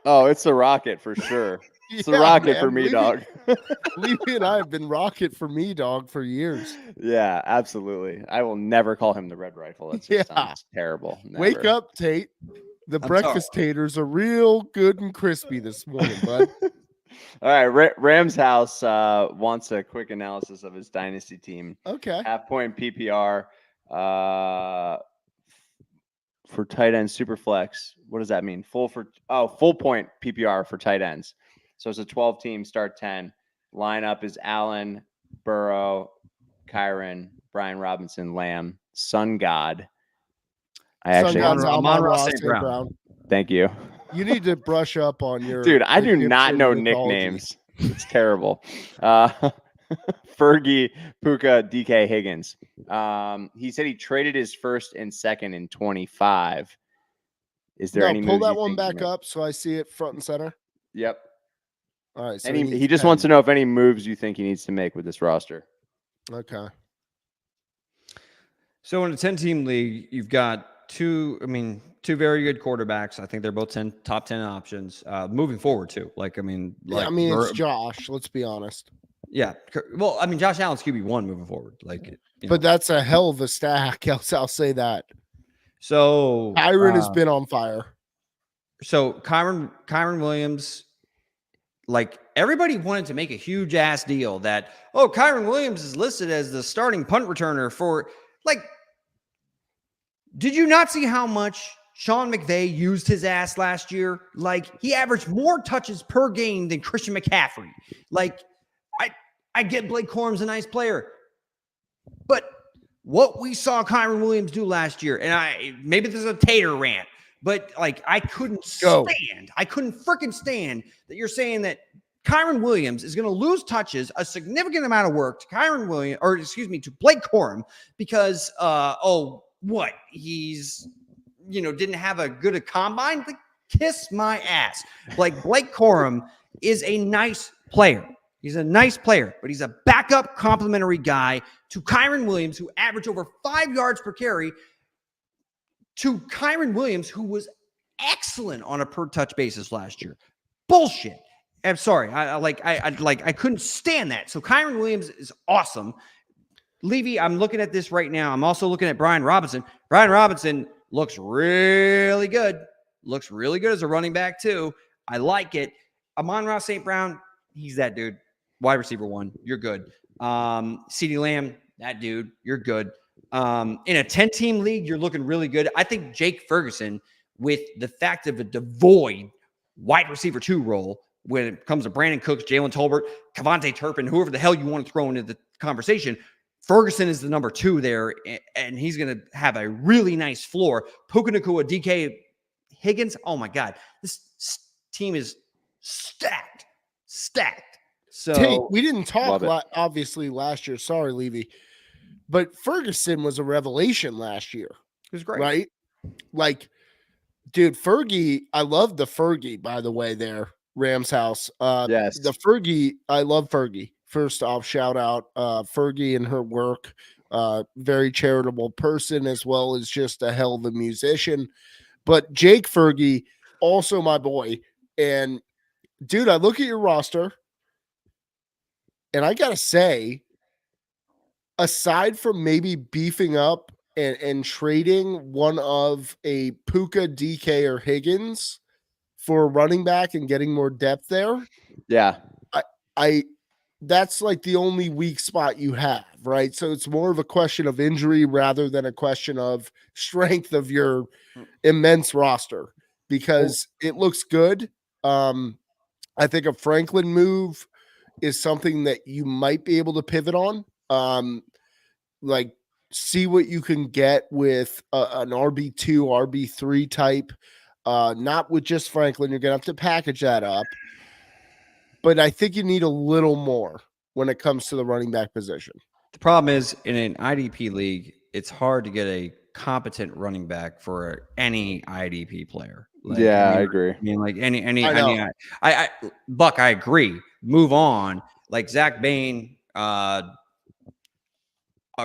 Oh, it's the Rocket for sure. It's the Rocket for me, dog. Levy and I have been Rocket for me, dog, for years. Yeah, absolutely. I will never call him the Red Rifle. That just sounds terrible. Never. Wake up, Tate. The breakfast taters are real good and crispy this morning, bud. All right, Rams House wants a quick analysis of his dynasty team. Okay. Half-point PPR for tight end super flex. What does that mean? Full point PPR for tight ends. So it's a 12-team start 10. Lineup is Allen, Burrow, Kyron, Brian Robinson, Lamb, Sun God. Amon-Ra St. Brown. Thank you. You need to brush up on your. Dude, I do not know nicknames. It's terrible. Fergie, Puka, DK, Higgins. He said he traded his first and second in 25. Is there any? Pull that one back up so I see it front and center. Yep. All right. So he just wants to know if any moves you think he needs to make with this roster. Okay. So in a 10-team league, you've got two very good quarterbacks. I think they're both top 10 options moving forward too. It's Josh. Let's be honest. Yeah. Well, Josh Allen's QB1 moving forward. But that's a hell of a stack. I'll say that. So Kyron has been on fire. So Kyron Williams, everybody wanted to make a huge ass deal that, Kyron Williams is listed as the starting punt returner for did you not see how much Sean McVay used his ass last year? He averaged more touches per game than Christian McCaffrey. I get Blake Corum's a nice player, but what we saw Kyron Williams do last year, and maybe this is a Tater rant, but I couldn't freaking stand that you're saying that Kyron Williams is going to lose touches, a significant amount of work to Blake Corum because, he's, didn't have a good combine. Kiss my ass. Blake Corum is a nice player. He's a nice player, but he's a backup complimentary guy to Kyron Williams, who averaged over 5 yards per carry, to Kyron Williams, who was excellent on a per touch basis last year. Bullshit. I'm sorry. I couldn't stand that. So Kyron Williams is awesome. Levy, I'm looking at this right now. I'm also looking at Brian Robinson. Brian Robinson looks really good. Looks really good as a running back too. I like it. Amon-Ra St. Brown, he's that dude. Wide receiver 1, you're good. CeeDee Lamb, that dude, you're good. In a 10-team league, you're looking really good. I think Jake Ferguson, with the fact of a devoid wide receiver 2 role when it comes to Brandon Cooks, Jalen Tolbert, Kevontae Turpin, whoever the hell you want to throw into the conversation, Ferguson is the number 2 there, and he's going to have a really nice floor. Puka Nacua, DK Higgins, oh my God. This team is stacked. So Tate, we didn't talk obviously last year. Sorry, Levy. But Ferguson was a revelation last year. It was great. Right? Dude, Fergie, I love the Fergie, by the way, there, Rams house. Yes. The Fergie, I love Fergie. First off, shout out Fergie and her work. Very charitable person, as well as just a hell of a musician. But Jake Fergie, also my boy. And dude, I look at your roster, and I gotta say, aside from maybe beefing up and trading one of a Puka, DK, or Higgins for a running back and getting more depth there, yeah, I that's the only weak spot you have, right? So it's more of a question of injury rather than a question of strength of your immense roster, because it looks good. I think a Franklin move is something that you might be able to pivot on. See what you can get with an RB2, RB3 type, not with just Franklin. You're going to have to package that up. But I think you need a little more when it comes to the running back position. The problem is, in an IDP league, it's hard to get a competent running back for any IDP player. I agree. Buck, I agree. Move on. Zach Bain, or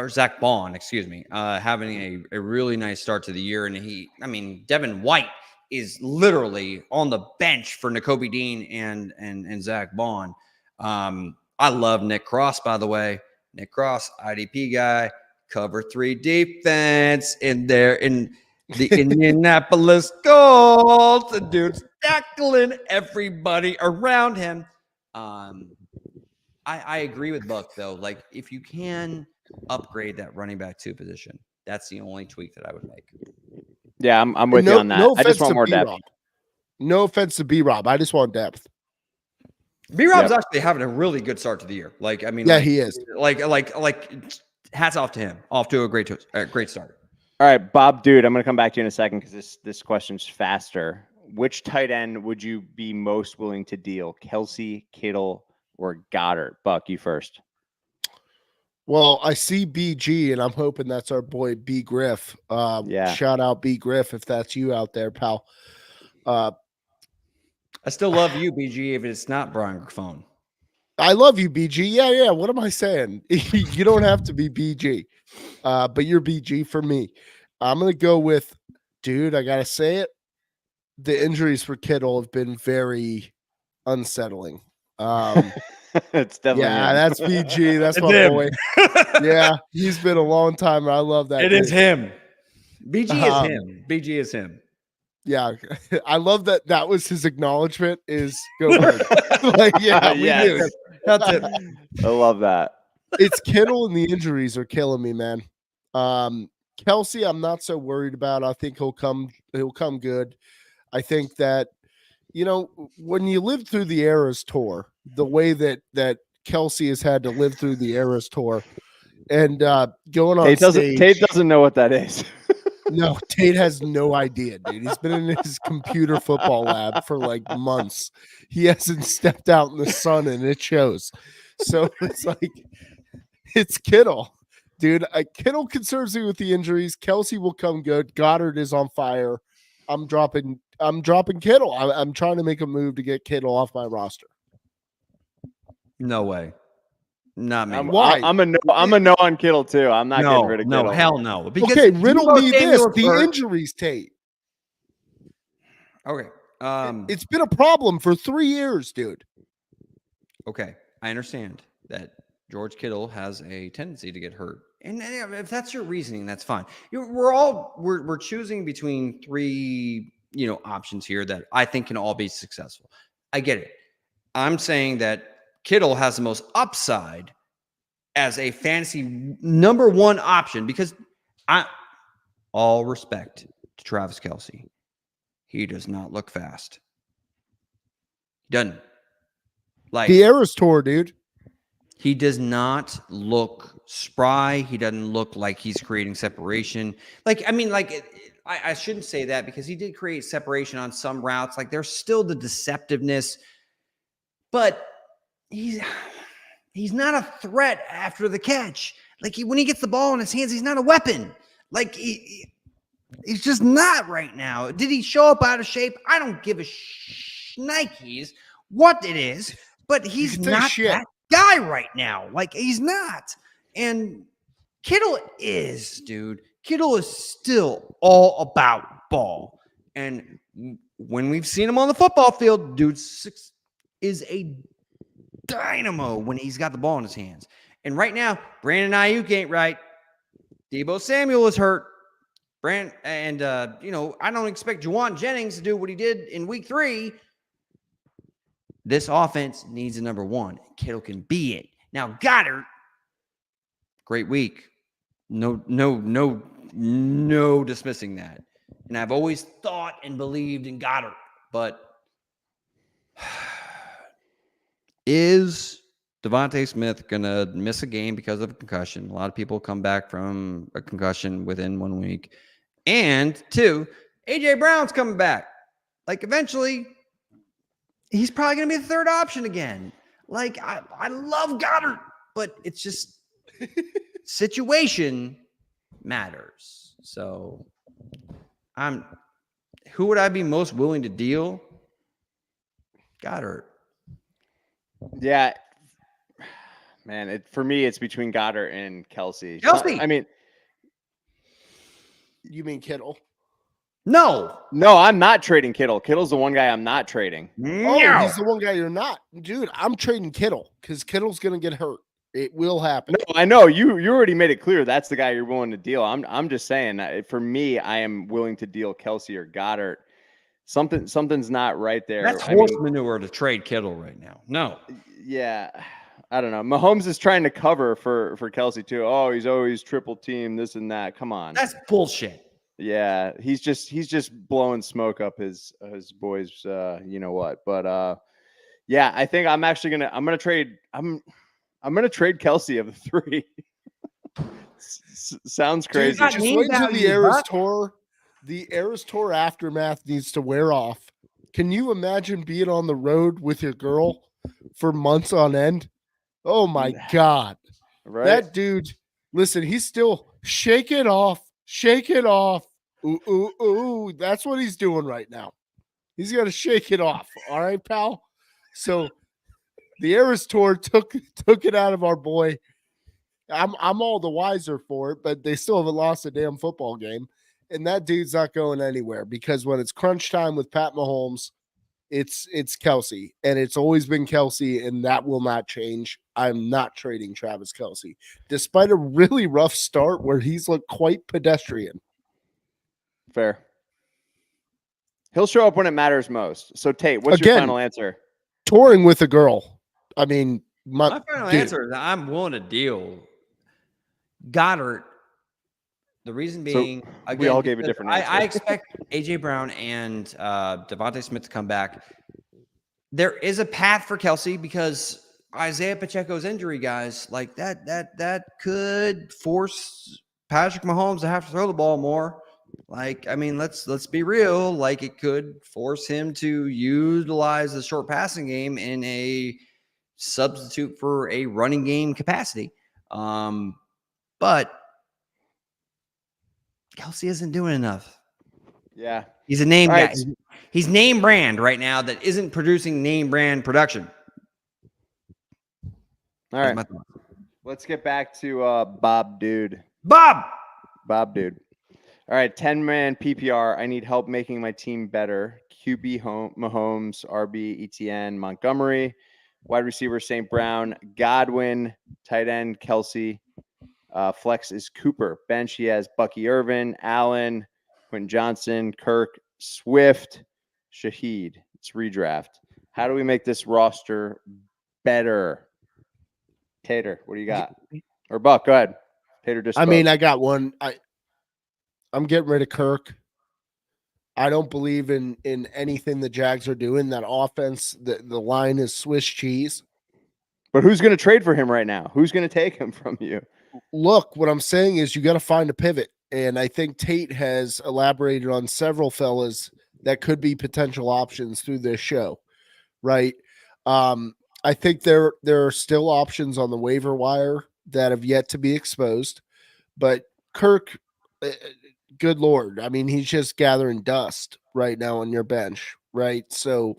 Zach Bond, excuse me, having a really nice start to the year. And Devin White is literally on the bench for Nakobe Dean and Zach Bond. I love Nick Cross, by the way. Nick Cross, IDP guy, cover 3 defense in there in the Indianapolis Colts. The dude's tackling everybody around him. I agree with Buck, though. If you can upgrade that running back 2 position, that's the only tweak that I would make. Yeah, I'm with you on that. I just want more depth. No offense to B-Rob. I just want depth. B-Rob's actually having a really good start to the year. He is. Hats off to him. Off to a great start. All right, Bob, dude, I'm going to come back to you in a second because this question's faster. Which tight end would you be most willing to deal? Kelsey, Kittle, or Goddard? Buck, you first. Well, I see BG, and I'm hoping that's our boy B Griff. Shout out B Griff if that's you out there, pal. I still love you, BG, if it's not Brian Griffon. I love you, BG. Yeah. What am I saying? You don't have to be BG, but you're BG for me. I'm going to go with dude, I gotta say it. The injuries for Kittle have been very unsettling. It's definitely Yeah, him. that's BG. That's It's my him. boy. Yeah, he's been a long time. I love that. It is dude. him. BG is Um, him. BG is him. Yeah, I love that. That was his acknowledgement. Is go bird. Like, yeah, we Yes. knew. That's it. I love that. It's Kittle and the injuries are killing me, man. Kelsey, I'm not so worried about. I think he'll come good. I think that, when you live through the Eras tour, the way that Kelsey has had to live through the Eras tour and going on stage. Tate doesn't know what that is. No, Tate has no idea, dude. He's been in his computer football lab for like months. He hasn't stepped out in the sun and it shows. So it's like, it's Kittle, dude. Kittle concerns me with the injuries. Kelsey will come good. Goddard is on fire. I'm dropping Kittle. I'm trying to make a move to get Kittle off my roster. No way. Not me. Why? I'm a no on Kittle too. I'm not getting rid of Kittle. No, hell no. Because Okay, riddle Deebo me this: Samuel's the hurt. injuries, Tate. Okay. It's been a problem for 3 years, dude. Okay. I understand that George Kittle has a tendency to get hurt. And if that's your reasoning, that's fine. We're choosing between three, options here that I think can all be successful. I get it. I'm saying that Kittle has the most upside as a fantasy number one option because all respect to Travis Kelce. He does not look fast. He doesn't. Like The Eras tour, dude. he does not look spry. He doesn't look like he's creating separation. I shouldn't say that because he did create separation on some routes. Like there's still the deceptiveness, but he's not a threat after the catch. Like when he gets the ball in his hands, he's not a weapon. Like he's just not right now. Did he show up out of shape? I don't give a shnikes what it is, but he's not that guy right now. Like he's not. And Kittle is, dude. Kittle is still all about ball. And when we've seen him on the football field, dude is a dynamo when he's got the ball in his hands. And right now, Brandon Ayuk ain't right. Deebo Samuel is hurt. I don't expect Juwan Jennings to do what he did in week 3. This offense needs a number one. Kittle can be it. Now, Goddard, great week. No dismissing that. And I've always thought and believed in Goddard, but is Devontae Smith going to miss a game because of a concussion? A lot of people come back from a concussion within 1 week. And 2, A.J. Brown's coming back. Like, eventually, he's probably going to be the third option again. Like, I love Goddard, but it's just situation matters. So, who would I be most willing to deal? Goddard. Yeah, man. For me, it's between Goddard and Kelsey. Kelsey. You mean Kittle? No, I'm not trading Kittle. Kittle's the one guy I'm not trading. Oh, he's the one guy you're not, dude. I'm trading Kittle because Kittle's gonna get hurt. It will happen. No, I know you already made it clear that's the guy you're willing to deal. I'm just saying that for me, I am willing to deal Kelsey or Goddard. Something's not right there. That's horse manure to trade Kittle right now. No. Yeah. I don't know. Mahomes is trying to cover for Kelsey too. Oh, he's always triple team, this and that. Come on. That's bullshit. Yeah, he's just blowing smoke up his boys, you know what. But yeah, I think I'm gonna trade Kelsey of the 3. Sounds crazy. Dude, just wait until the Eras tour. The Eras tour aftermath needs to wear off. Can you imagine being on the road with your girl for months on end? Oh my God. Right? That dude, listen, he's still shake it off. Ooh, ooh, ooh. That's what he's doing right now. He's got to shake it off. All right, pal. So the Eras tour took it out of our boy. I'm all the wiser for it, but they still haven't lost a damn football game. and that dude's not going anywhere because when it's crunch time with Pat Mahomes, it's Kelsey, and it's always been Kelsey, and that will not change. I'm not trading Travis Kelsey, despite a really rough start where he's looked quite pedestrian. Fair. He'll show up when it matters most. So, Tate, what's your Again, final answer? Touring with a girl. I mean, My final answer is I'm willing to deal. Goddard. The reason being, again, we all gave a different answer. I expect A.J. Brown and Devontae Smith to come back. There is a path for Kelsey because Isaiah Pacheco's injury, guys, like that could force Patrick Mahomes to have to throw the ball more. Like, I mean, let's be real. Like, it could force him to utilize the short passing game in a substitute for a running game capacity. But Kelsey isn't doing enough. Yeah. He's a name guy. Right. He's name brand right now that isn't producing name brand production. All right. Let's get back to Bob Dude. Bob Dude. All right. 10-man PPR. I need help making my team better. QB Mahomes, RB ETN, Montgomery, wide receiver St. Brown, Godwin, tight end Kelsey. Flex is Cooper. Bench, he has Bucky Irvin, Allen, Quentin Johnson, Kirk, Swift, Shaheed. It's redraft. How do we make this roster better? Tater, what do you got? Or Buck, go ahead. Tater just spoke. I mean, I got one. I'm getting rid of Kirk. I don't believe in anything the Jags are doing. That offense, the line is Swiss cheese. But who's going to trade for him right now? Who's going to take him from you? Look, what I'm saying is you got to find a pivot. And I think Tate has elaborated on several fellas that could be potential options through this show, right? I think there are still options on the waiver wire that have yet to be exposed. But Kirk, good Lord, I mean, he's just gathering dust right now on your bench, right? So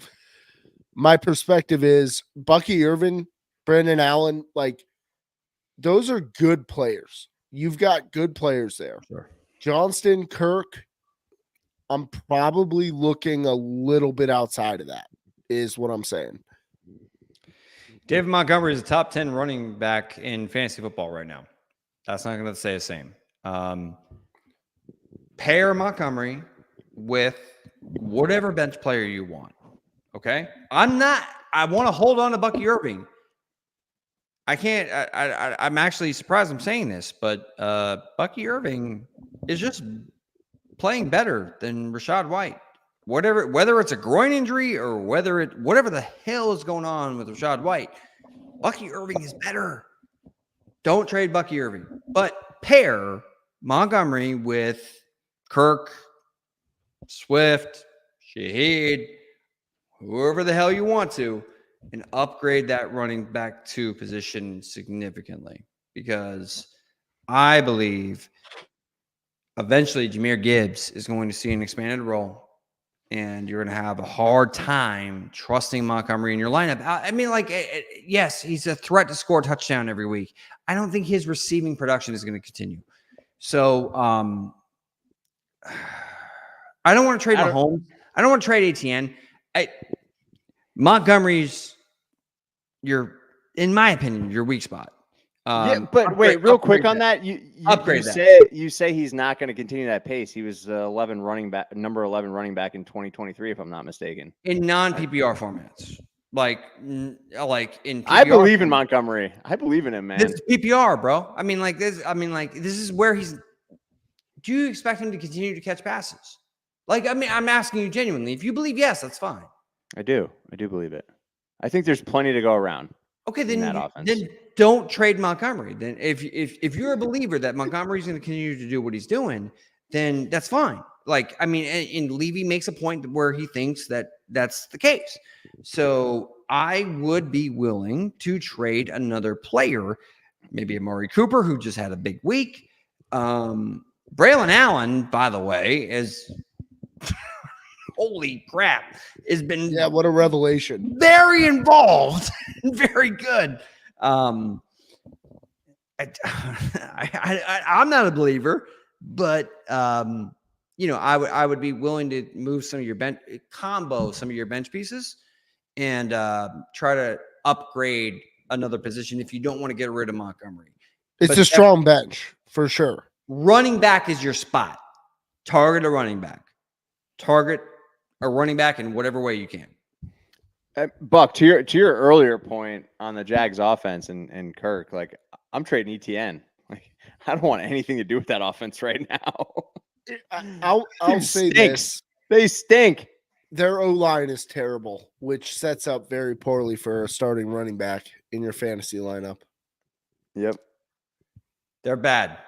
my perspective is Bucky Irvin, Brandon Allen, like, those are good players. You've got good players there. Sure. Johnston, Kirk, I'm probably looking a little bit outside of that, is what I'm saying. David Montgomery is a top 10 running back in fantasy football right now. That's not going to say the same. Pair Montgomery with whatever bench player you want. Okay? I want to hold on to Bucky Irving. I can't. I'm actually surprised I'm saying this, but Bucky Irving is just playing better than Rachaad White. Whether it's a groin injury or whatever the hell is going on with Rachaad White, Bucky Irving is better. Don't trade Bucky Irving, but pair Montgomery with Kirk, Swift, Shaheed, whoever the hell you want to, and upgrade that running back 2 position significantly, because I believe eventually Jahmyr Gibbs is going to see an expanded role, and you're going to have a hard time trusting Montgomery in your lineup. I mean, like, yes, he's a threat to score a touchdown every week. I don't think his receiving production is going to continue. So I don't want to trade Mahomes. I don't want to trade ATN. Montgomery's in my opinion, your weak spot. Yeah, but wait, real quick on that. You say he's not going to continue that pace. He was number 11 running back in 2023, if I'm not mistaken. In non-PPR formats, like in PPR, I believe in Montgomery. I believe in him, man. This is PPR, bro. I mean, like this. I mean, like this is where he's. Do you expect him to continue to catch passes? Like, I mean, I'm asking you genuinely. If you believe yes, that's fine. I do believe it. I think there's plenty to go around. Okay, then don't trade Montgomery. Then if you're a believer that Montgomery's going to continue to do what he's doing, then that's fine. Like, I mean, and Levy makes a point where he thinks that that's the case. So I would be willing to trade another player, maybe Amari Cooper, who just had a big week. Braylon Allen, by the way, is holy crap, has been what a revelation. Very involved and very good. I'm not a believer, but I would be willing to move some of your bench pieces and try to upgrade another position if you don't want to get rid of Montgomery. It's a strong bench for sure. Running back is your spot. Target a running back. Target a running back in whatever way you can. Buck, to your earlier point on the Jags offense and Kirk, like I'm trading ETN. Like I don't want anything to do with that offense right now. I'll say this. They stink. Their O-line is terrible, which sets up very poorly for a starting running back in your fantasy lineup. Yep. They're bad.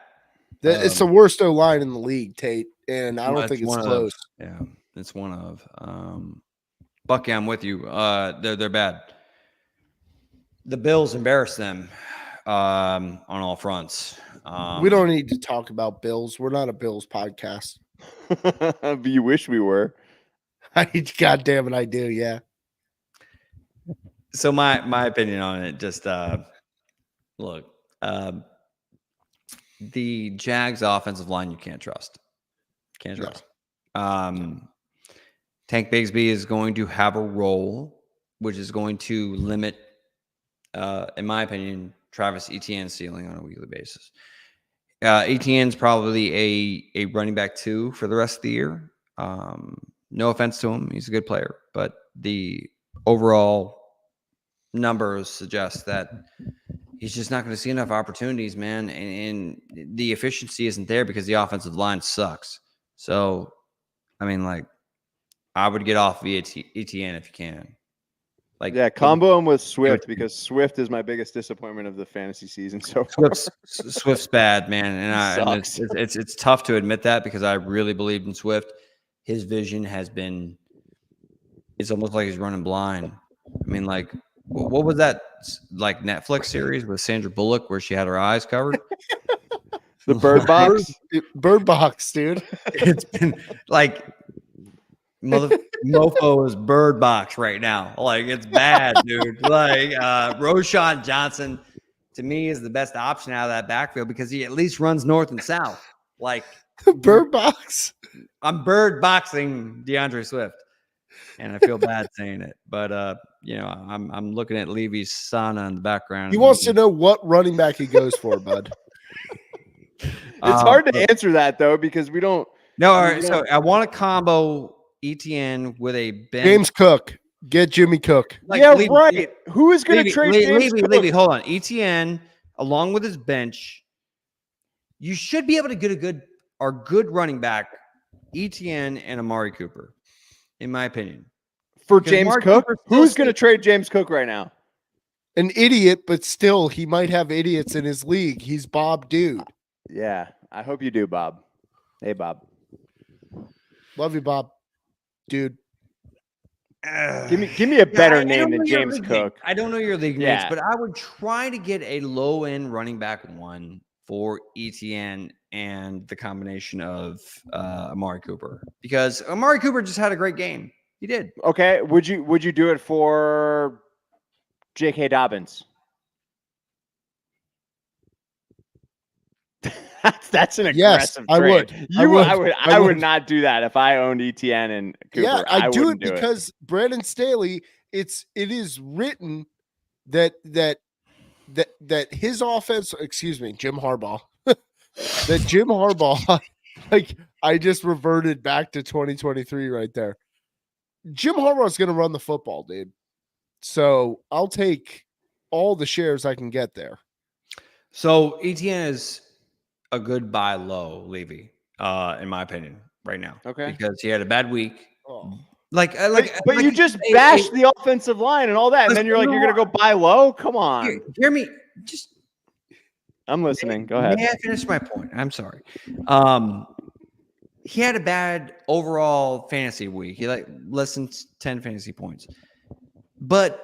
It's the worst O-line in the league, Tate, and I don't think it's close. Yeah, it's one of. Bucky, I'm with you. They're bad. The Bills embarrass them on all fronts. We don't need to talk about Bills. We're not a Bills podcast. But you wish we were. God damn it, I do. Yeah. So my opinion on it, just look, the Jags offensive line you can't trust. Can't trust. No. Tank Bigsby is going to have a role, which is going to limit, in my opinion, Travis Etienne's ceiling on a weekly basis. Etienne's probably a running back 2 for the rest of the year. No offense to him. He's a good player, but the overall numbers suggest that he's just not going to see enough opportunities, man. And the efficiency isn't there because the offensive line sucks. So, I mean, like, I would get off via ETN if you can. Like, yeah, combo him with Swift because Swift is my biggest disappointment of the fantasy season so far. Swift's bad, man, and it's tough to admit that because I really believed in Swift. His vision has been, it's almost like he's running blind. I mean, like, what was that like Netflix series with Sandra Bullock where she had her eyes covered? The Bird Box? Bird Box, dude. It's been like mofo is Bird Box right now. Like, it's bad, dude. Like, Roshan Johnson to me is the best option out of that backfield because he at least runs north and south. Like, Bird Box. I'm bird boxing DeAndre Swift, and I feel bad saying it, but I'm looking at Levy's sauna in the background. He wants to know what running back he goes for, bud. It's hard to answer that though because we don't. No, all right. So I want to combo ETN with a bench. James Cook. Get Jimmy Cook. Like, yeah, Levy, right. Who is going to trade James Cook? Levy, hold on. ETN along with his bench, you should be able to get a good running back. ETN and Amari Cooper, in my opinion. For James Cook? Who's going to trade James Cook right now? An idiot, but still, he might have idiots in his league. He's Bob Dude. Yeah, I hope you do, Bob. Hey, Bob. Love you, Bob. Dude. Give me a better name than James Cook. I don't know your league mates, but I would try to get a low-end running back 1 for ETN and the combination of Amari Cooper because Amari Cooper just had a great game. He did. Okay. Would you do it for J.K. Dobbins? That's an aggressive trade. I would not do that if I owned ETN and Cooper. Yeah, I do it because Brandon Staley, it is written that his offense, Jim Harbaugh, that Jim Harbaugh, like I just reverted back to 2023 right there. Jim Harbaugh is going to run the football, dude. So I'll take all the shares I can get there. So ETN is a good buy low, Levy, in my opinion, right now. Okay. Because he had a bad week. Oh. But you just bashed the offensive line and all that, and then you're like, you're going to go buy low? Come on. Hear me. I'm listening. Go ahead. May I finish my point? I'm sorry. He had a bad overall fantasy week. He less than 10 fantasy points. But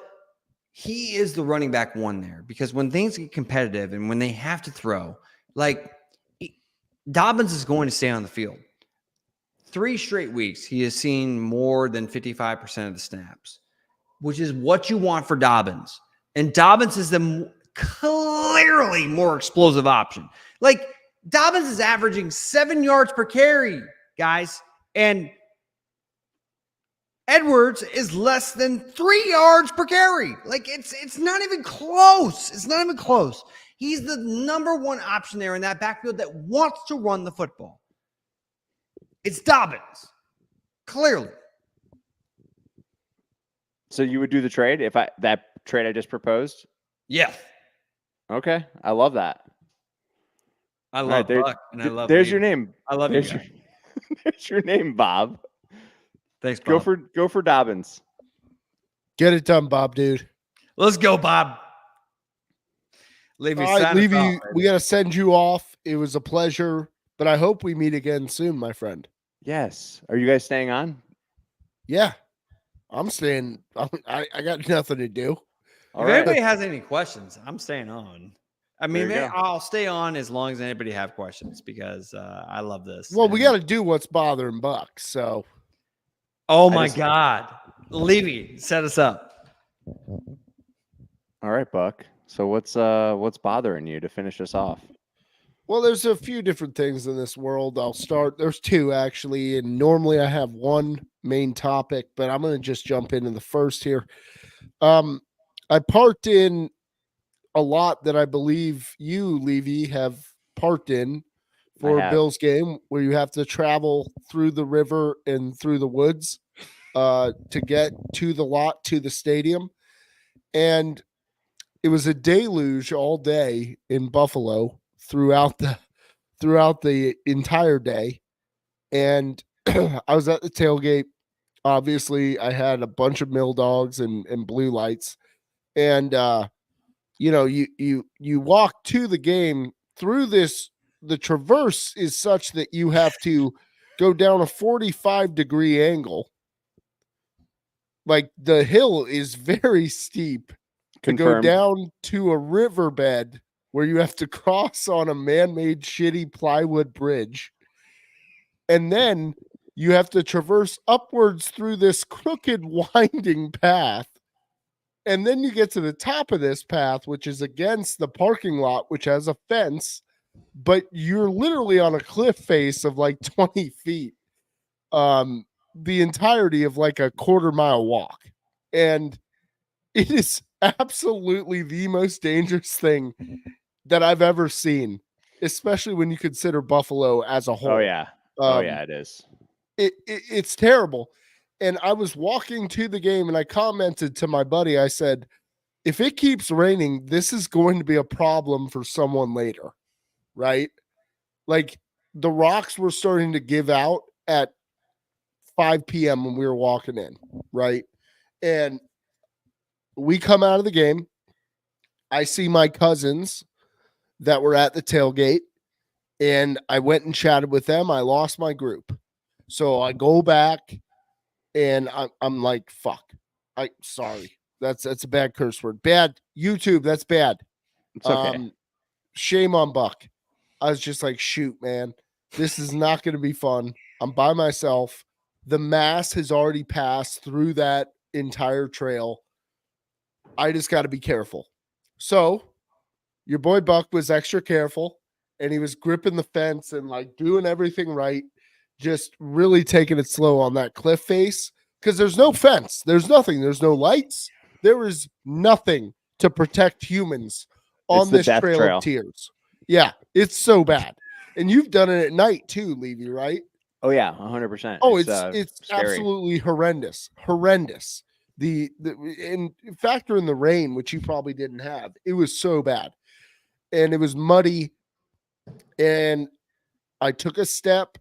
he is the running back 1 there because when things get competitive and when they have to throw, like Dobbins is going to stay on the field. 3 straight weeks, he has seen more than 55% of the snaps, which is what you want for Dobbins. And Dobbins is the clearly more explosive option. Like, Dobbins is averaging 7 yards per carry guys. And Edwards is less than 3 yards per carry. Like it's not even close. It's not even close. He's the number one option there in that backfield that wants to run the football. It's Dobbins, clearly. So you would do the trade if that trade I just proposed? Yeah. Okay, I love that. I All love right, Buck, and I love There's Lee. your name. I love you There's guys. there's your name, Bob. Thanks, Bob. Go for Dobbins. Get it done, Bob, dude. Let's go, Bob. Levy, All right, sign us Levy, off, we baby. got to send you off. It was a pleasure, but I hope we meet again soon, my friend. Yes. Are you guys staying on? Yeah, I'm staying. I got nothing to do. All If right. anybody has any questions, I'm staying on. I mean, There you go. I'll stay on as long as anybody have questions because I love this. Well, we And- got to do what's bothering Buck. So Oh I my just- God, Levy, set us up. All right, Buck. So what's bothering you to finish us off? well, there's a few different things in this world. I'll start. There's two actually, and normally I have one main topic, but I'm going to just jump into the first here. I parked in a lot that I believe you, Levy, have parked in for a have. Bills game where you have to travel through the river and through the woods to get to the lot, to the stadium. And it was a deluge all day in Buffalo throughout the entire day. And I was at the tailgate. Obviously, I had a bunch of mill dogs and blue lights. And you walk to the game through this. The traverse is such that you have to go down a 45-degree angle. Like the hill is very steep to go Confirmed. down to a riverbed where you have to cross on a man-made shitty plywood bridge. And then you have to traverse upwards through this crooked winding path. And then you get to the top of this path, which is against the parking lot, which has a fence, but you're literally on a cliff face of like 20 feet. The entirety of like a quarter-mile walk. And it is absolutely the most dangerous thing that I've ever seen, especially when you consider Buffalo as a whole. Oh yeah. It is. It's terrible. And I was walking to the game and I commented to my buddy, I said, if it keeps raining, this is going to be a problem for someone later, right? Like the rocks were starting to give out at 5 p.m. when we were walking in, right? And we come out of the game. I see my cousins that were at the tailgate, and I went and chatted with them. I lost my group. So I go back, and I'm like, fuck. Sorry. That's a bad curse word. Bad. YouTube, that's bad. It's okay. Shame on Buck. I was just like, shoot, man. This is not going to be fun. I'm by myself. The mass has already passed through that entire trail. I just got to be careful. So your boy Buck was extra careful, and he was gripping the fence and like doing everything right, just really taking it slow on that cliff face because there's no fence. There's nothing. There's no lights. There is nothing to protect humans on the this death trail of tears. Yeah, it's so bad. And you've done it at night too, Levy, right? Oh yeah, 100%. Oh, it's scary. absolutely horrendous. And factor in the rain, which you probably didn't have. It was so bad, and it was muddy. And I took a step,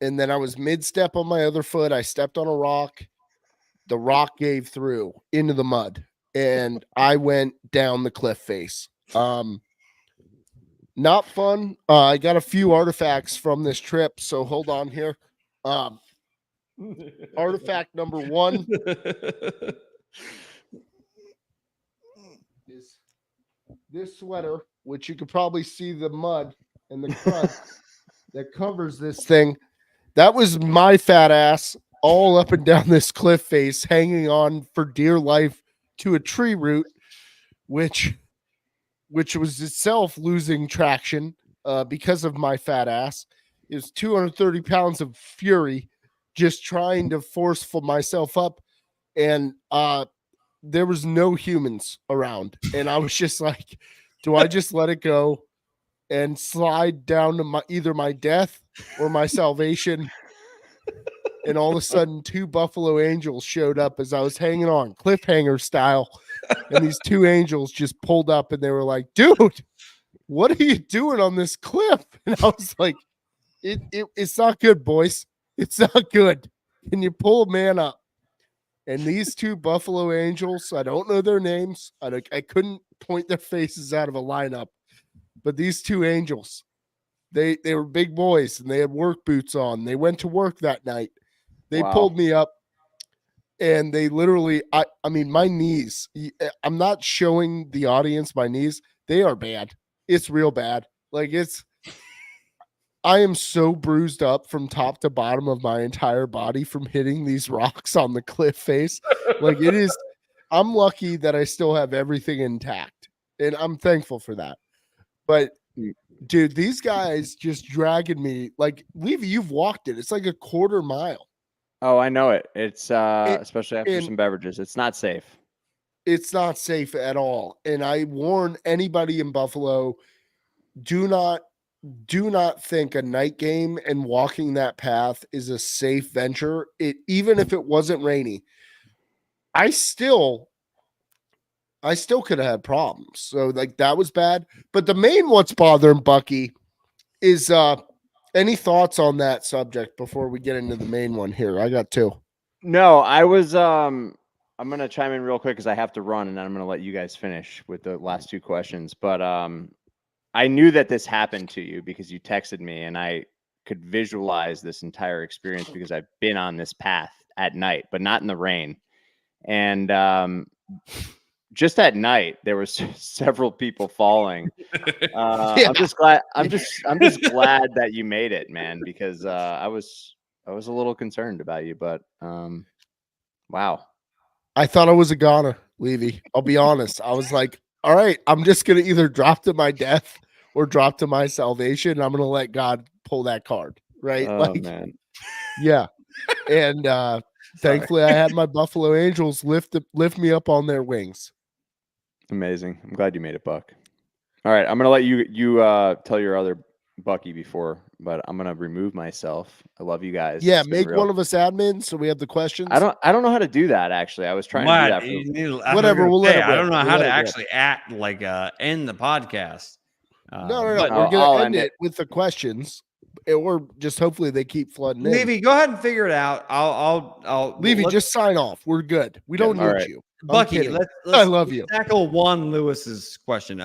and then I was mid-step on my other foot. I stepped on a rock. The rock gave through into the mud, and I went down the cliff face. Not fun. I got a few artifacts from this trip, so hold on here. Artifact number one is this sweater, which you could probably see the mud and the crust that covers this thing. That was my fat ass all up and down this cliff face, hanging on for dear life to a tree root, which was itself losing traction because of my fat ass. It was 230 pounds of fury, just trying to forceful myself up, and there was no humans around, and I was just like, do I just let it go and slide down to either my death or my salvation? And all of a sudden, 2 Buffalo Angels showed up as I was hanging on, cliffhanger style. And these 2 angels just pulled up and they were like, dude, what are you doing on this cliff? And I was like, it's not good, boys. It's not good. Can you pull a man up? And these 2 Buffalo Angels, I don't know their names. I couldn't point their faces out of a lineup. But these 2 angels, they were big boys and they had work boots on. They went to work that night. They pulled me up and they literally, I mean, my knees, I'm not showing the audience my knees. They are bad. It's real bad. Like I am so bruised up from top to bottom of my entire body from hitting these rocks on the cliff face. Like it is, I'm lucky that I still have everything intact and I'm thankful for that. But dude, these guys just dragging me. Like, Levy, you've walked it. It's like a quarter mile. Oh, I know it. It's especially after some beverages. It's not safe. It's not safe at all. And I warn anybody in Buffalo, do not think a night game and walking that path is a safe venture. Even if it wasn't rainy, I still could have had problems. So like that was bad. But the main what's bothering Bucky is any thoughts on that subject before we get into the main one here? I got 2. No, I was I'm gonna chime in real quick because I have to run and then I'm gonna let you guys finish with the last 2 questions. But I knew that this happened to you because you texted me and I could visualize this entire experience because I've been on this path at night, but not in the rain. And just at night, there was several people falling. Yeah. I'm just glad that you made it, man, because I was a little concerned about you, but wow. I thought I was a goner, Levy. I'll be honest. I was like, all right, I'm just going to either drop to my death or drop to my salvation. I'm going to let God pull that card. Right. Oh, like, man. Yeah. And thankfully I had my Buffalo Angels lift me up on their wings. Amazing. I'm glad you made it, Buck. All right. I'm going to let you tell your other Bucky before, but I'm going to remove myself. I love you guys. Yeah. Make one of us admins so we have the questions. I don't know how to do that. Actually, I was trying to do that. Whatever. We'll let it I don't know how to actually end the podcast. No. We're going to end it with the questions. Or just hopefully they keep flooding in. Levy, go ahead and figure it out. I'll Levy, just sign off. We're good. We don't need you. Bucky, let's I love you. Tackle Juan Lewis's question.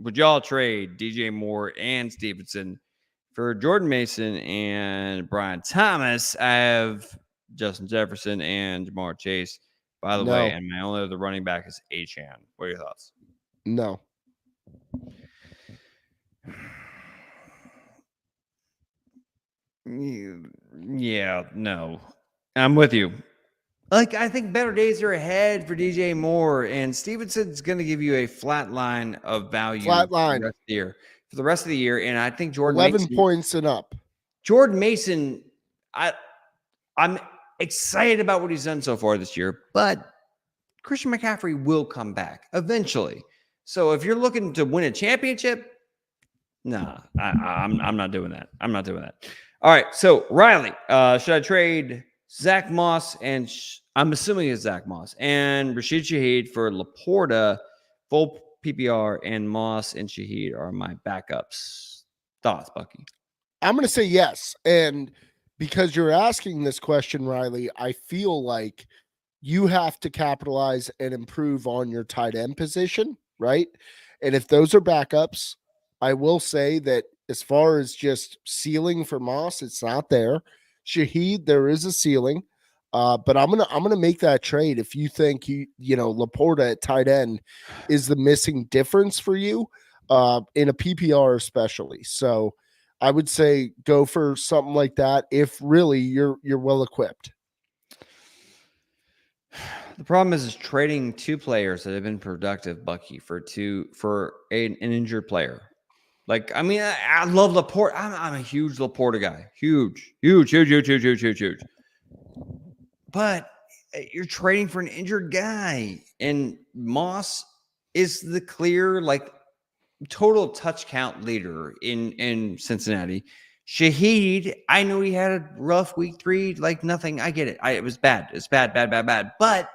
Would y'all trade DJ Moore and Stevenson for Jordan Mason and Brian Thomas? I have Justin Jefferson and Jamar Chase, by the way, and my only other running back is Achane. What are your thoughts? No. Yeah, no. I'm with you. Like, I think better days are ahead for DJ Moore, and Stevenson's going to give you a flat line of value for the rest of the year. And I think Jordan 11 Mason, points and up. Jordan Mason, I'm excited about what he's done so far this year, but Christian McCaffrey will come back eventually. So if you're looking to win a championship, nah, I'm not doing that. I'm not doing that. All right, so Riley, should I trade Zach Moss and I'm assuming it's Zach Moss and Rashid Shaheed for Laporta, full PPR, and Moss and Shaheed are my backups. Thoughts, Bucky? I'm going to say yes. And because you're asking this question, Riley, I feel like you have to capitalize and improve on your tight end position, right? And if those are backups, I will say that as far as just ceiling for Moss, it's not there. Shaheed, there is a ceiling, but I'm gonna make that trade if you think Laporta at tight end is the missing difference for you in a PPR especially. So I would say go for something like that if really you're well equipped. The problem is trading 2 players that have been productive, Bucky, for an injured player. Like, I mean, I love Laporta. I'm a huge Laporta guy. Huge. But you're trading for an injured guy, and Moss is the clear like total touch count leader in Cincinnati. Shaheed, I know he had a rough week 3, like nothing. I get it. It was bad. It's bad. But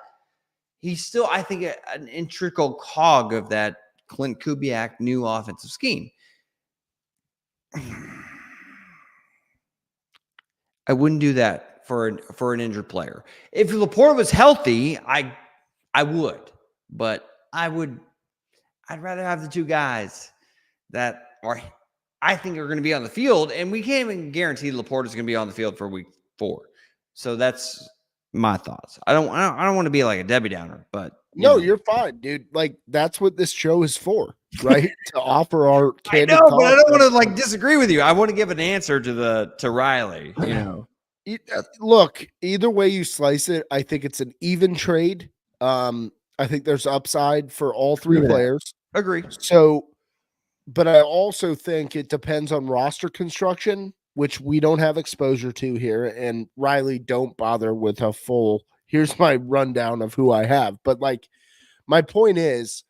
he's still, I think, an integral cog of that Clint Kubiak new offensive scheme. I wouldn't do that for an injured player. If Laporta was healthy, I would, but I'd rather have the two guys that I think are going to be on the field, and we can't even guarantee Laporta is going to be on the field for week 4. So that's my thoughts. I don't want to be like a Debbie Downer, but you're fine, dude. Like that's what this show is for, right? To offer our I know, but I don't want to like disagree with you. I want to give an answer to Riley. Look, either way you slice it, I think it's an even trade. I think there's upside for all 3 players. Agree. So, but I also think it depends on roster construction, which we don't have exposure to here. And Riley, don't bother with a full, here's my rundown of who I have. But like, my point is,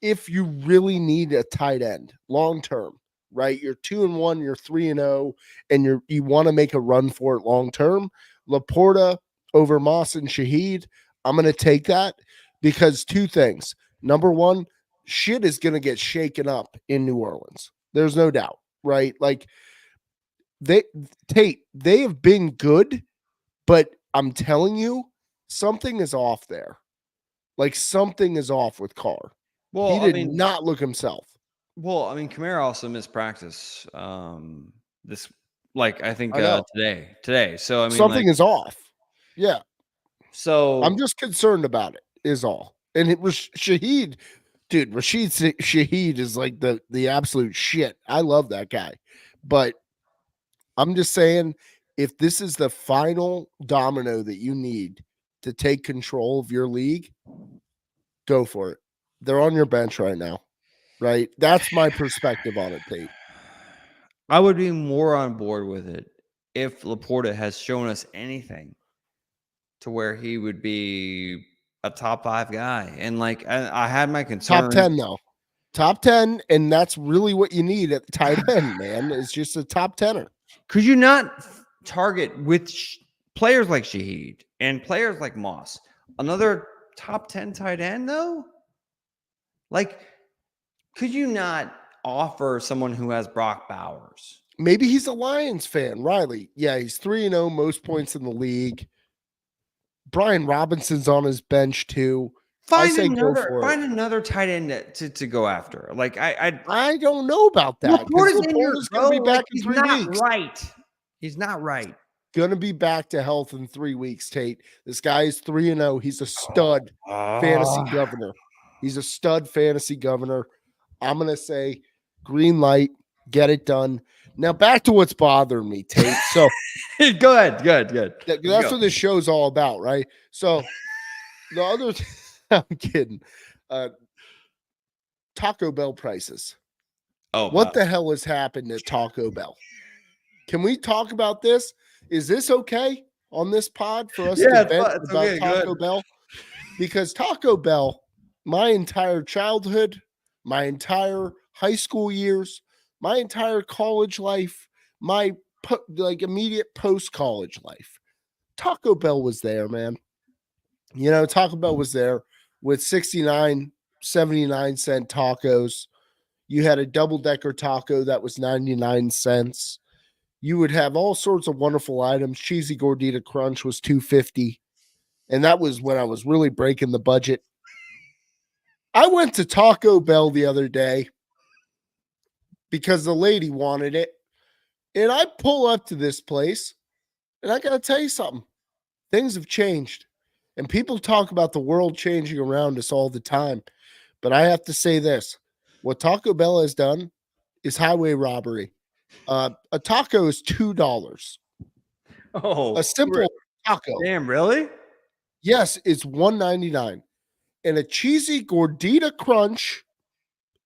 if you really need a tight end long term, right? You're 2-1, you're 3-0, and you want to make a run for it long term. Laporta over Moss and Shaheed, I'm going to take that because 2 things. Number 1, shit is going to get shaken up in New Orleans. There's no doubt, right? Like they have been good, but I'm telling you, something is off there. Like something is off with Carr. Well, he did not look himself. Well, I mean, Kamara also missed practice. This, like, I think today. So I mean, something is off. Yeah. So I'm just concerned about it. Is all. And it was Shaheed, dude. Rashid Shaheed is like the absolute shit. I love that guy, but I'm just saying, if this is the final domino that you need to take control of your league, go for it. They're on your bench right now. Right? That's my perspective on it, Tate. I would be more on board with it if Laporta has shown us anything to where he would be a top 5 guy. And like, I had my concerns. Top 10 though. Top 10, and that's really what you need at the tight end, man. It's just a top 10er. Could you not target with players like Shaheed and players like Moss another top 10 tight end though? Like, could you not offer someone who has Brock Bowers? Maybe he's a Lions fan, Riley. Yeah, he's 3-0, most points in the league. Brian Robinson's on his bench too. Find another tight end to go after. Like I don't know about that. Laporta's going to be back in 3 weeks. Right. He's not right. Going to be back to health in 3 weeks, Tate. This guy is 3-0. He's a stud fantasy governor. He's a stud fantasy governor. I'm going to say green light, get it done. Now back to what's bothering me, Tate. So good. That's what this show's all about, right? So the other I'm kidding. Taco Bell prices. Oh, what the hell has happened at Taco Bell? Can we talk about this? Is this okay on this pod for us to vent about Taco Bell? Because Taco Bell, my entire childhood, my entire high school years, my entire college life, my immediate post-college life, Taco Bell was there, man. You know, Taco Bell was there with 69, 79-cent tacos. You had a double-decker taco that was 99 cents. You would have all sorts of wonderful items. Cheesy Gordita Crunch was $2.50. And that was when I was really breaking the budget. I went to Taco Bell the other day because the lady wanted it. And I pull up to this place, and I got to tell you something. Things have changed. And people talk about the world changing around us all the time. But I have to say this. What Taco Bell has done is highway robbery. A taco is $2. Oh, a simple taco. Damn, really? Yes, it's $1.99. And a cheesy Gordita Crunch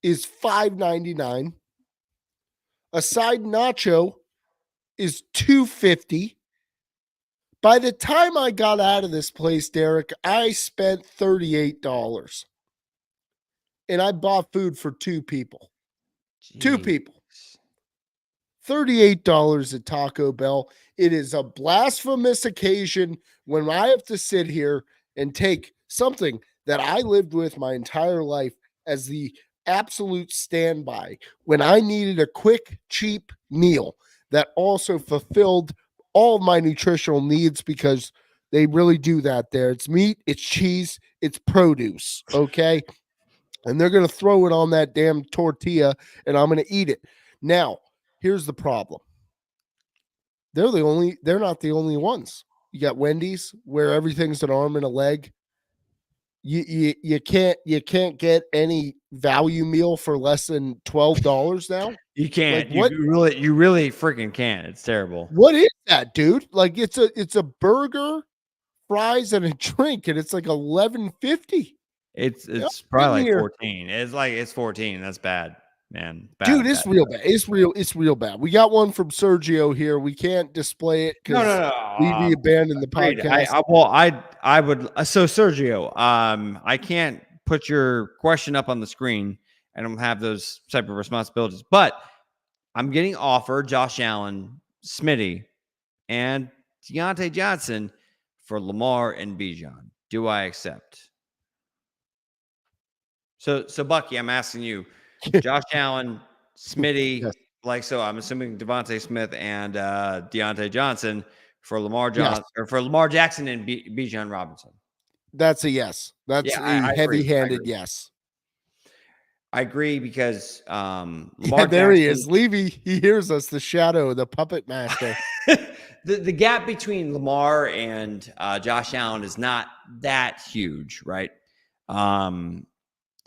is $5.99. A side nacho is $2.50. By the time I got out of this place, Derek, I spent $38. And I bought food for two people. Two people. $38 at Taco Bell. It is a blasphemous occasion when I have to sit here and take something that I lived with my entire life as the absolute standby when I needed a quick, cheap meal that also fulfilled all of my nutritional needs, because they really do that there. It's meat, it's cheese, it's produce, okay? And they're going to throw it on that damn tortilla, and I'm going to eat it. Now, here's the problem. They're not the only ones. You got Wendy's, where everything's an arm and a leg. You can't get any value meal for less than $12 now. You can't. Like, you really freaking can't. It's terrible. What is that, dude? Like, it's a burger, fries, and a drink, and it's like $11.50. It's probably like 14. It's 14. That's bad, man. Bad, dude, it's bad, real bad. bad. It's real bad. We got one from Sergio here. We can't display it because we abandoned the podcast. I would. So Sergio, I can't put your question up on the screen. I don't have those type of responsibilities, but I'm getting offered Josh Allen, Smitty, and Deontay Johnson for Lamar and Bijan. Do I accept? So Bucky, I'm asking you, Josh Allen, Smitty, yes. I'm assuming Devontae Smith and Deontay Johnson for Lamar Jackson and Bijan Robinson. That's a yes. That's a heavy-handed yes. I agree because Lamar there Jackson, he is. Levy, he hears us, the shadow, the puppet master. the gap between Lamar and Josh Allen is not that huge, right?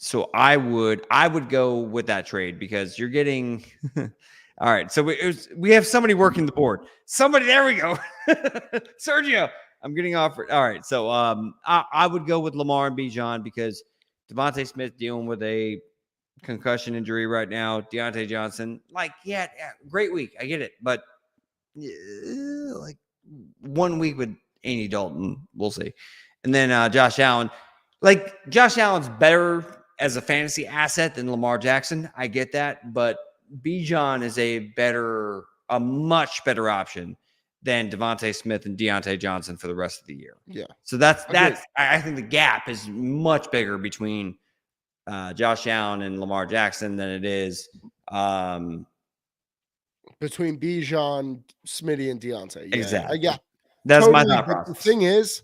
So I would go with that trade because you're getting all right. So we have somebody working the board. There we go. Sergio, I'm getting offered. All right. So I would go with Lamar and Bijan because Devontae Smith dealing with a concussion injury right now. Deontay Johnson, great week. I get it. But like 1 week with Andy Dalton, we'll see. And then Josh Allen. Josh Allen's better as a fantasy asset than Lamar Jackson. I get that, but Bijan is a much better option than Devontae Smith and Deontay Johnson for the rest of the year. Yeah. So I think the gap is much bigger between Josh Allen and Lamar Jackson than it is between Bijan, Smitty, and Deontay. Yeah, exactly. Yeah. That's totally. my thought process. The thing is,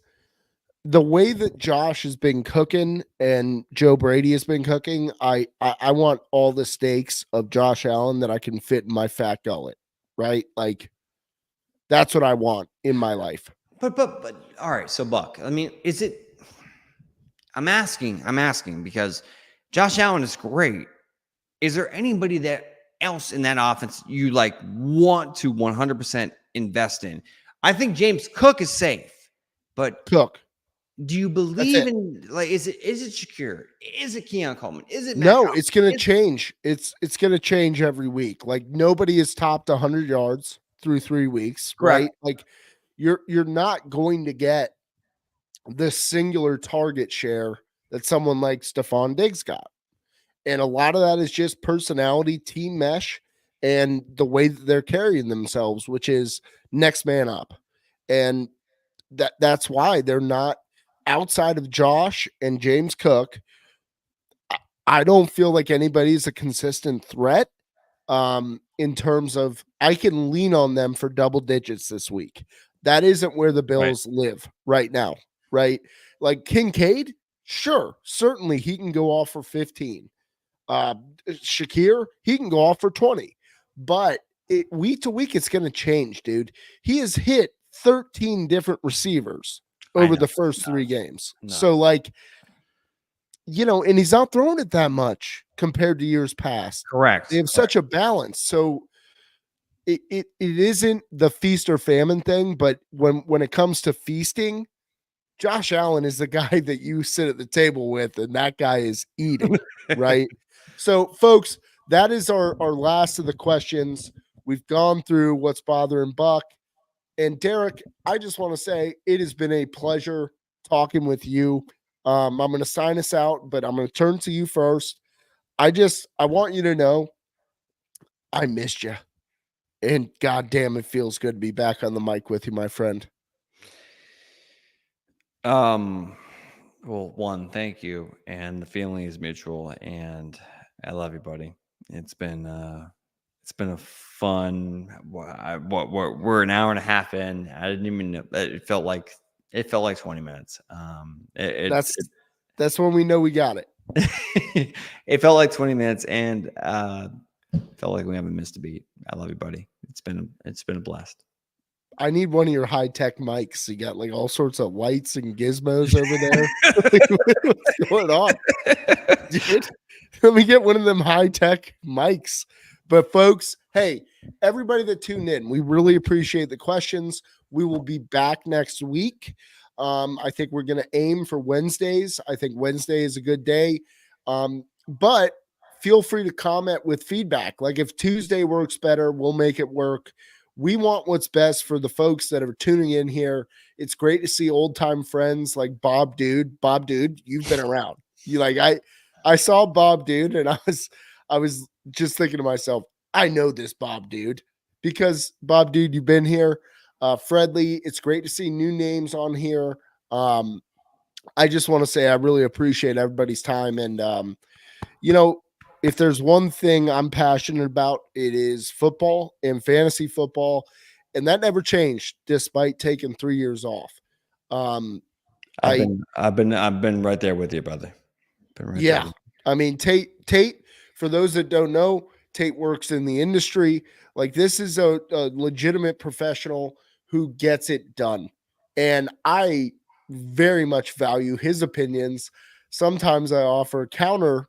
the way that Josh has been cooking and Joe Brady has been cooking, I want all the steaks of Josh Allen that I can fit in my fat gullet, right? Like, that's what I want in my life. But all right. So Buck, I mean, is it? I'm asking because Josh Allen is great. Is there anybody else in that offense you want to 100% invest in? I think James Cook is safe, but Cook. Do you believe in is it Shakir? Is it Keon Coleman? Is it No, it's gonna change. It's gonna change every week. Like, nobody has topped 100 yards through 3 weeks, right? Like, you're not going to get the singular target share that someone like Stephon Diggs got. And a lot of that is just personality, team mesh, and the way that they're carrying themselves, which is next man up. And that's why they're not outside of Josh and James Cook. I don't feel like anybody's a consistent threat in terms of I can lean on them for double digits this week. That isn't where the Bills live right now, right? Like Kincaid, sure, certainly he can go off for 15. Shakir, he can go off for 20. But week to week, it's going to change, dude. He has hit 13 different receivers over the first 3 games. So, and he's not throwing it that much compared to years past. Correct. They have such a balance. So it isn't the feast or famine thing, but when it comes to feasting, Josh Allen is the guy that you sit at the table with, and that guy is eating, right? So, folks, that is our last of the questions. We've gone through what's bothering Buck. And Derek, I just want to say it has been a pleasure talking with you. I'm going to sign us out, but I'm going to turn to you first. I want you to know I missed you. And goddamn, it feels good to be back on the mic with you, my friend. Well, one, thank you, and the feeling is mutual, and I love you, buddy. It's been a fun. We're an hour and a half in. I didn't even know. It felt like 20 minutes. That's when we know we got it. It felt like 20 minutes, and felt like we haven't missed a beat. I love you, buddy. It's been a blast. I need one of your high-tech mics. You got like all sorts of lights and gizmos over there. What's going on? Dude, let me get one of them high-tech mics. But folks, hey, everybody that tuned in, we really appreciate the questions. We will be back next week. I think we're going to aim for Wednesdays. I think Wednesday is a good day. But feel free to comment with feedback. Like if Tuesday works better, we'll make it work. We want what's best for the folks that are tuning in here. It's great to see old time friends like Bob Dude. Bob Dude, you've been around. You like I saw Bob Dude, and I was just thinking to myself, I know this Bob Dude because Bob Dude, you've been here. Fredley, it's great to see new names on here. I just want to say I really appreciate everybody's time, and if there's one thing I'm passionate about, it is football and fantasy football. And that never changed despite taking 3 years off. I've been right there with you, brother. Yeah. I mean, Tate, for those that don't know, Tate works in the industry. Like this is a legitimate professional who gets it done. And I very much value his opinions. Sometimes I offer counter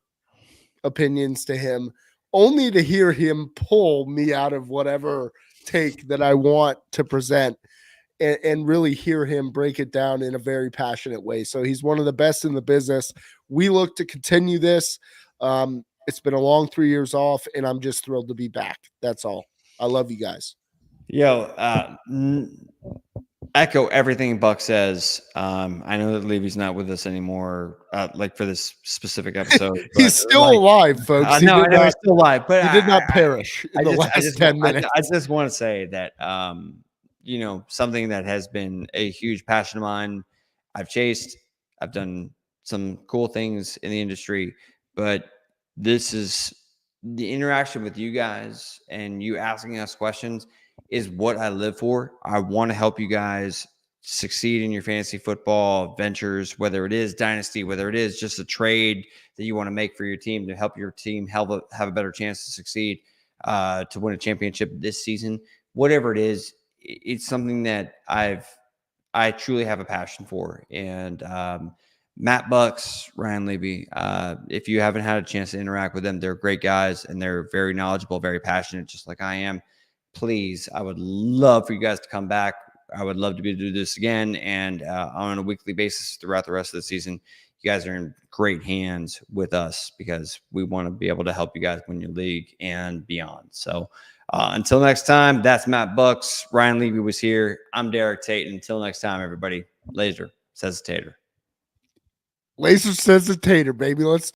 opinions to him only to hear him pull me out of whatever take that I want to present and really hear him break it down in a very passionate way. So he's one of the best in the business. We look to continue this. It's been a long 3 years off, and I'm just thrilled to be back. That's all. I love you guys. Echo everything Buck says. I know that Levy's not with us anymore, like for this specific episode. He's still alive, folks. I know he's still alive, but he did not perish in the last 10 minutes. I just want to say that, something that has been a huge passion of mine. I've chased. I've done some cool things in the industry, but this is the interaction with you guys and you asking us questions is what I live for. I want to help you guys succeed in your fantasy football ventures, whether it is dynasty, whether it is just a trade that you want to make for your team to help your team have a better chance to succeed, to win a championship this season. Whatever it is, it's something that I truly have a passion for. And Matt Bucks, Ryan Levy, if you haven't had a chance to interact with them, they're great guys and they're very knowledgeable, very passionate, just like I am. Please, I would love for you guys to come back. I would love to be able to do this again and on a weekly basis throughout the rest of the season. You guys are in great hands with us because we want to be able to help you guys win your league and beyond. So until next time, that's Matt Bucks. Ryan Levy was here. I'm Derek Tate. Until next time, everybody, Laser says Tater. Laser says the Tater, baby. Let's